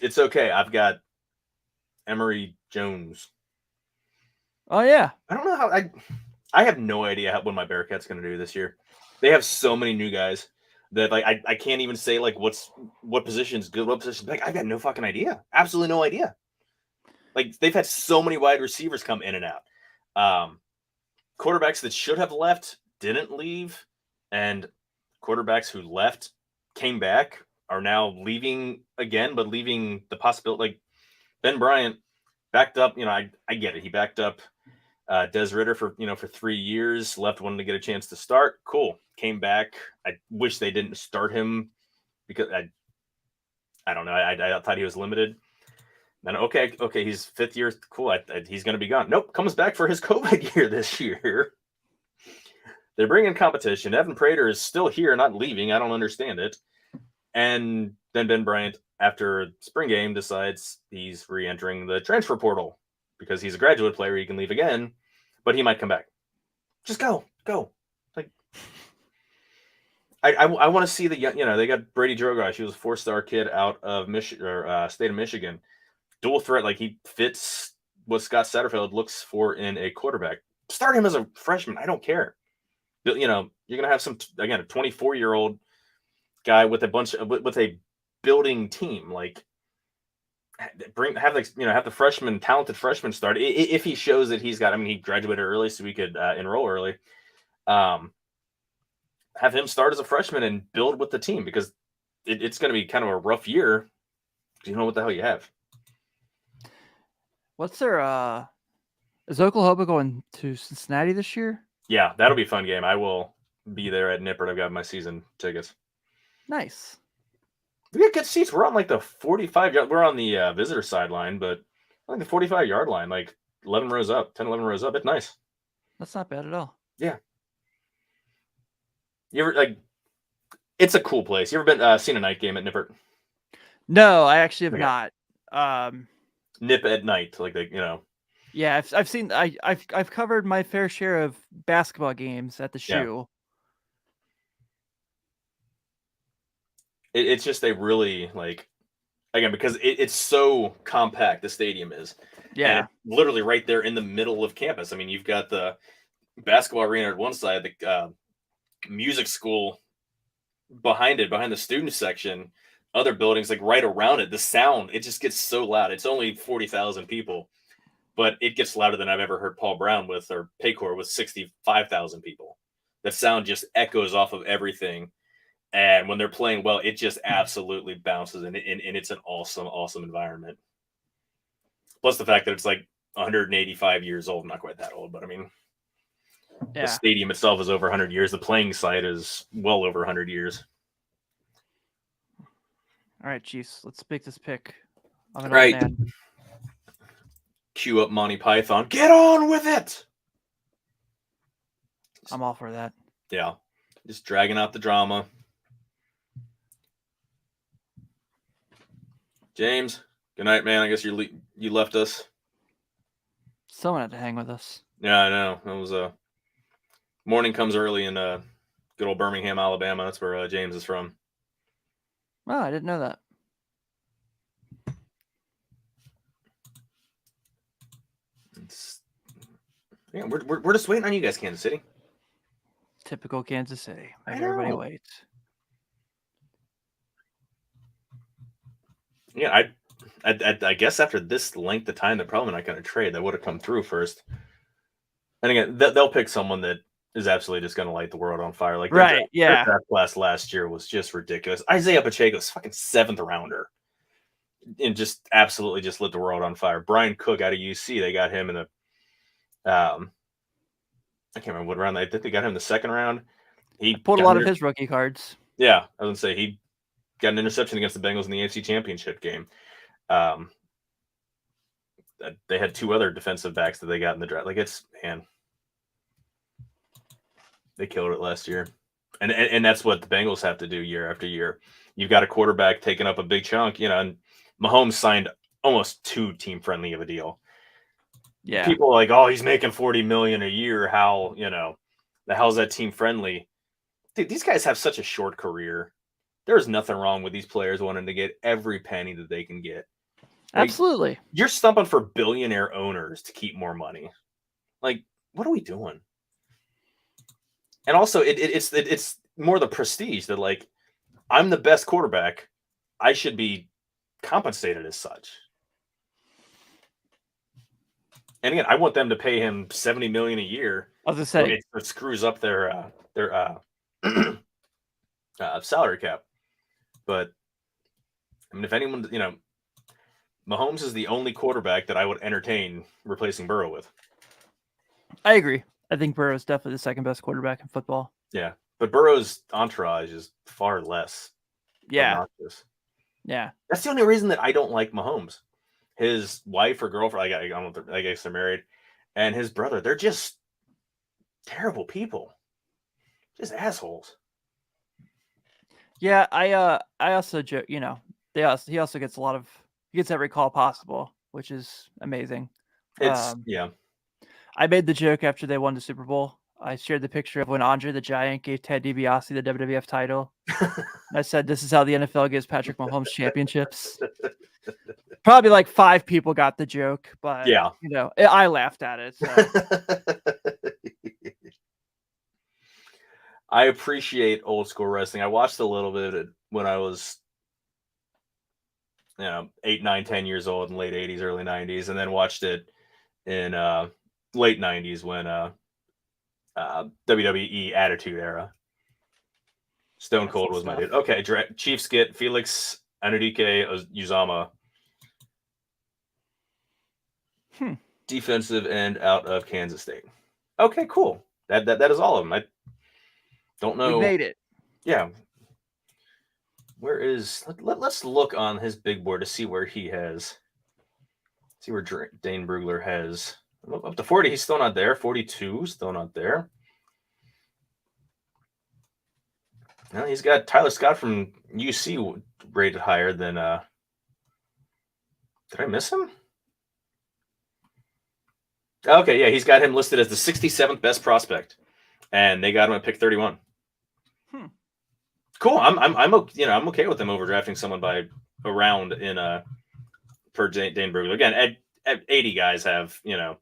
it's okay. I've got Emory Jones. Oh yeah. I don't know how I have no idea what my Bearcats going to do this year. They have so many new guys that I can't even say what position's good, what position's bad. I've got no fucking idea. Absolutely no idea. They've had so many wide receivers come in and out. Quarterbacks that should have left didn't leave, and quarterbacks who left came back are now leaving again, but leaving the possibility. Ben Bryant backed up. I get it. He backed up Des Ridder for 3 years, left wanting to get a chance to start. Cool. Came back. I wish they didn't start him because I don't know. I thought he was limited. Then okay, he's 5th year. Cool. He's going to be gone. Nope. Comes back for his COVID year this year. They're bringing competition. Evan Prater is still here, not leaving. I don't understand it. And then Ben Bryant, after spring game, decides he's re-entering the transfer portal because he's a graduate player. He can leave again, but he might come back. Just go. I want to see the they got Brady Drogosh. He was a 4-star kid out of state of Michigan. Dual threat, he fits what Scott Satterfield looks for in a quarterback. Start him as a freshman. I don't care. You're gonna have a 24-year-old guy with a building team. Have the talented freshman start if he shows that he's got. I mean, he graduated early, so we could enroll early. Have him start as a freshman and build with the team because it's going to be kind of a rough year. You know what the hell you have. What's their is Oklahoma going to Cincinnati this year? Yeah, that'll be a fun game. I will be there at Nippert. I've got my season tickets. Nice. We got good seats. We're on the 45 yard. We're on the visitor sideline, but the 45-yard line. 11 rows up, 10, 11 rows up. It's nice. That's not bad at all. Yeah. You ever like? It's a cool place. You ever been seen a night game at Nippert? No, I actually have Okay. not. Nip at night, like Yeah, I've seen I've covered my fair share of basketball games at the shoe. It's just they really like again because it's so compact. The stadium is, and Yeah, it's literally right there in the middle of campus. I mean, you've got the basketball arena at one side, the music school behind it, behind the student section, other buildings like right around it. The sound, it just gets so loud. It's only 40,000 people, but it gets louder than I've ever heard Paul Brown with or Paycor with 65,000 people. The sound just echoes off of everything. And when they're playing well, it just absolutely bounces, and it's an awesome, awesome environment. Plus the fact that it's like 185 years old, not quite that old, but I mean, the stadium itself is over 100 years. The playing site is well over 100 years. All right, Chiefs, let's make this pick. Right. Cue up Monty Python. Get on with it. I'm all for that. Yeah. Just dragging out the drama. James, good night, man. I guess you left us. Someone had to hang with us. Yeah, I know. It was morning comes early in good old Birmingham, Alabama. That's where James is from. Oh, I didn't know that. Yeah, we're just waiting on you guys, Kansas City. Typical Kansas City. Make everybody wait. Yeah, I guess after this length of time, they're probably not going to trade. That would have come through first. And again, they'll pick someone that is absolutely just going to light the world on fire. Like right, their draft class last year was just ridiculous. Isaiah Pacheco's fucking 7th rounder, and just absolutely just lit the world on fire. Brian Cook out of UC, they got him in the I can't remember what round. I think they got him in the 2nd round. He pulled a lot of his rookie cards. Yeah, I was gonna say he got an interception against the Bengals in the AFC Championship game. They had 2 other defensive backs that they got in the draft. Like they killed it last year, and that's what the Bengals have to do year after year. You've got a quarterback taking up a big chunk, and Mahomes signed almost too team friendly of a deal. Yeah, people are like, oh, he's making $40 million a year. How the hell's that team friendly? Dude, these guys have such a short career. There's nothing wrong with these players wanting to get every penny that they can get. Like, absolutely. You're stumping for billionaire owners to keep more money. Like, what are we doing? And also, it's more the prestige that, like, I'm the best quarterback. I should be compensated as such. And again, I want them to pay him $70 million a year. I was gonna say it screws up their salary cap. But I mean, if anyone, Mahomes is the only quarterback that I would entertain replacing Burrow with. I agree. I think Burrow is definitely the 2nd best quarterback in football. Yeah, but Burrow's entourage is far less. Obnoxious. Yeah, that's the only reason that I don't like Mahomes. His wife or girlfriend, I guess they're married, and his brother, they're just terrible people, just assholes. Yeah, I also joke, he also gets he gets every call possible, which is amazing. Yeah. I made the joke after they won the Super Bowl. I shared the picture of when Andre the Giant gave Ted DiBiase the WWF title. I said, this is how the NFL gives Patrick Mahomes championships. Probably like 5 people got the joke, but yeah, I laughed at it. So. I appreciate old school wrestling. I watched a little bit of it when I was, 8, 9, 10 years old in late 80s, early 90s, and then watched it in late 90s when WWE Attitude Era. Stone Cold was my dude. Okay, Chiefs get Felix Anudike Uzama. Defensive end out of Kansas State. Okay, cool. That is all of them. I don't know. We made it. Yeah. Where is? Let's look on his big board to see where he has. See where Dane Brugler has Up to 40, he's still not there. 42, still not there. Well, he's got Tyler Scott from UC rated higher than. Did I miss him? Okay, yeah, he's got him listed as the 67th best prospect, and they got him at pick 31. Cool. I'm okay with them overdrafting someone by a round in per Dane Brugler. Again, at 80 guys have there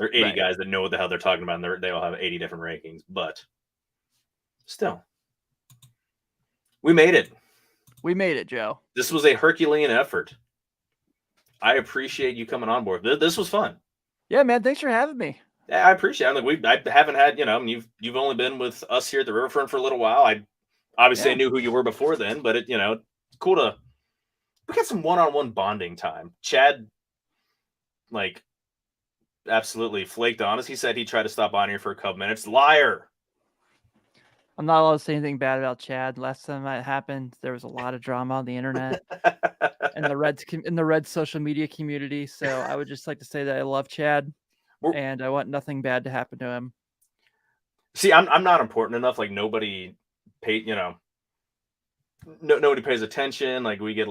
are 80 Right. guys that know what the hell they're talking about, and they all have 80 different rankings. But still, we made it. We made it, Joe. This was a Herculean effort. I appreciate you coming on board. This was fun. Yeah, man. Thanks for having me. Yeah, I appreciate it. I haven't had, you've only been with us here at the Riverfront for a little while. I obviously knew who you were before then, but it's cool to we got some one-on-one bonding time. Chad, absolutely flaked on us. He said he tried to stop on here for a couple minutes. Liar. I'm not allowed to say anything bad about Chad. Last time that happened, there was a lot of drama on the internet and the Reds social media community. So I would just like to say that I love Chad, and I want nothing bad to happen to him. See, I'm not important enough. Nobody paid, nobody pays attention. We get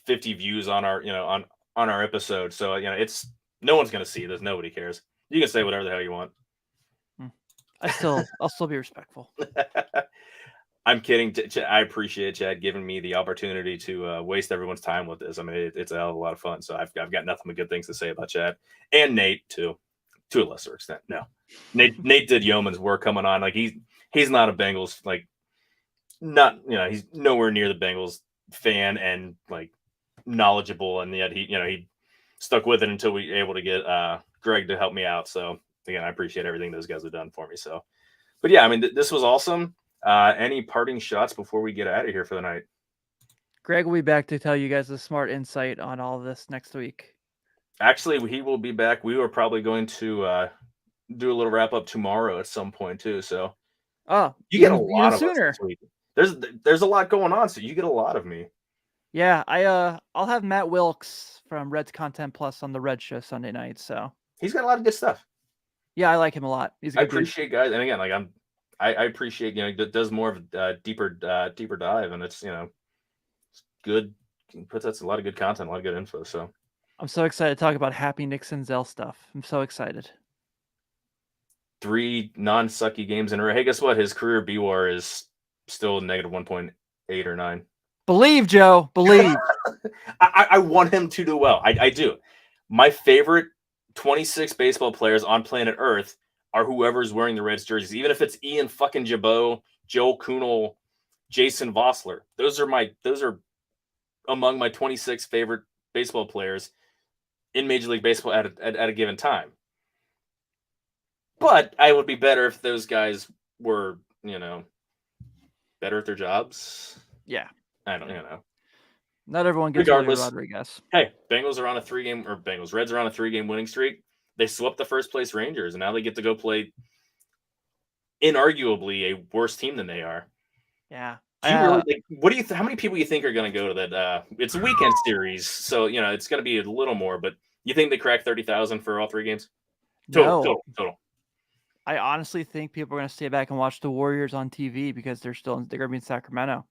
50 views on our, on our episode. So it's no one's gonna see this. Nobody cares. You can say whatever the hell you want. I'll still be respectful. I'm kidding. I appreciate Chad giving me the opportunity to waste everyone's time with this. I mean, it's a hell of a lot of fun. So I've got nothing but good things to say about Chad and Nate too, to a lesser extent. No, Nate did yeoman's work coming on. He's not a Bengals he's nowhere near the Bengals fan and knowledgeable, and yet he stuck with it until we were able to get Greg to help me out. So again, I appreciate everything those guys have done for me. So, but yeah, I mean, this was awesome. Any parting shots before we get out of here for the night? Greg will be back to tell you guys a smart insight on all of this next week. Actually, he will be back. We were probably going to do a little wrap up tomorrow at some point too. So, you get a lot of sooner. Us this week. There's a lot going on, so you get a lot of me. Yeah, I'll have Matt Wilkes from Reds Content Plus on the Red Show Sunday night. So he's got a lot of good stuff. Yeah, I like him a lot. I appreciate guys, and again, I appreciate does more of a deeper dive, and it's it's good. Puts out a lot of good content, a lot of good info. So I'm so excited to talk about Happy Nick Senzel stuff. I'm so excited. 3 non-sucky games in a row. Hey, guess what? His career BWAR is still negative 1.8 or 9. Believe, Joe. Believe. I want him to do well. I do. My favorite 26 baseball players on planet Earth are whoever's wearing the Reds jerseys, even if it's Ian fucking Jabot, Joe Kunal, Jason Vossler. Those are among my 26 favorite baseball players in Major League Baseball at a given time. But I would be better if those guys were, better at their jobs. Yeah. I don't know. Not everyone gets Regardless, Rodriguez. Hey, Reds are on a 3-game winning streak. They swept the first place Rangers, and now they get to go play inarguably a worse team than they are. Yeah. How many people you think are going to go to that? It's a weekend series, so it's going to be a little more. But you think they crack 30,000 for all 3 games? Total. I honestly think people are going to stay back and watch the Warriors on TV because they're going to be in Sacramento.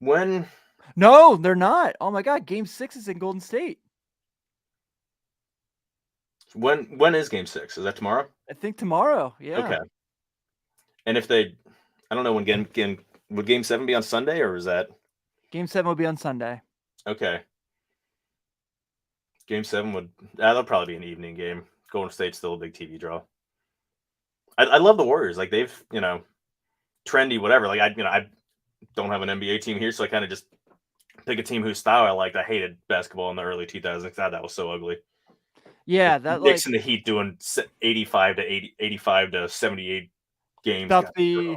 When? No, they're not. Oh my God, Game 6 is in Golden State. When is Game 6? Is that tomorrow? I think tomorrow. Yeah. Okay. And if I don't know when would Game 7 be on Sunday, or is that? Game 7 will be on Sunday. Okay. Game 7 that'll probably be an evening game. Golden State's still a big TV draw. I love the Warriors. They've trendy whatever. I don't have an NBA team here, so I kind of just pick a team whose style I liked. I hated basketball in the early 2000s. I thought that was so ugly. Yeah, that Knicks and the Heat doing 85 to 78 games. About to be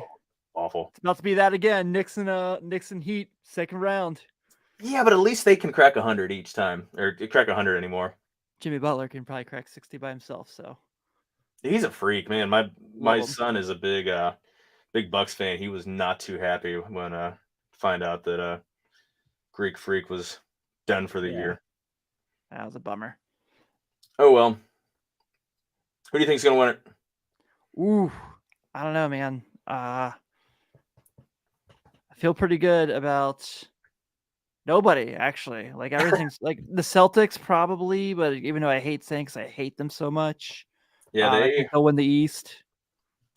awful. It's about to be that again. Knicks and Heat second round. Yeah, but at least they can crack 100 each time, or crack 100 anymore. Jimmy Butler can probably crack 60 by himself. So he's a freak, man. My son is a big Bucks fan. He was not too happy when find out that Greek Freak was done for the year. That was a bummer. Oh well. Who do you think's going to win it? Ooh, I don't know, man. I feel pretty good about nobody, actually. Like, everything's like the Celtics probably, but even though I hate saying 'cause I hate them so much, Yeah, I think they'll win the East.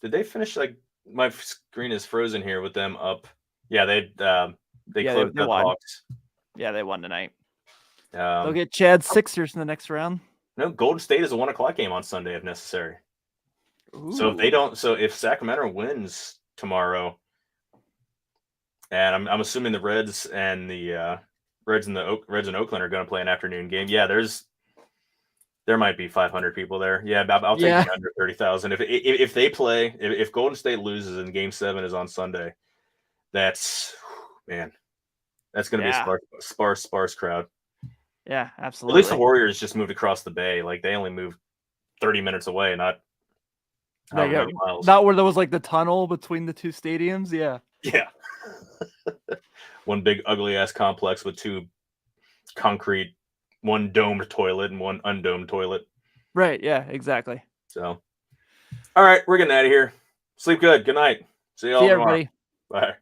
did they finish like my screen is frozen here with them up? Yeah, they Yeah, closed they out the won. Hawks. Yeah, they won tonight. They'll get Oh. Chad Sixers in the next round. No, Golden State is a 1:00 game on Sunday if necessary. So if they Ooh. don't, so if Sacramento wins tomorrow, and I'm assuming the Reds and the Reds and Oakland are going to play an afternoon game. Yeah, there might be 500 people there. Yeah, I'll take Yeah. the under 30,000. If they play, if Golden State loses and Game 7 is on Sunday, that's man, that's going to be a sparse crowd. Yeah, At absolutely. least the Warriors just moved across the bay. Like they only moved 30 minutes away, not however many miles. Not where there was like the tunnel between the two stadiums. Yeah. Yeah. One big ugly ass complex with two concrete, one domed toilet and one undomed toilet. Right. Yeah, exactly. So, all right, we're getting out of here. Sleep good. Good night. See y'all See you, tomorrow. everybody. Bye.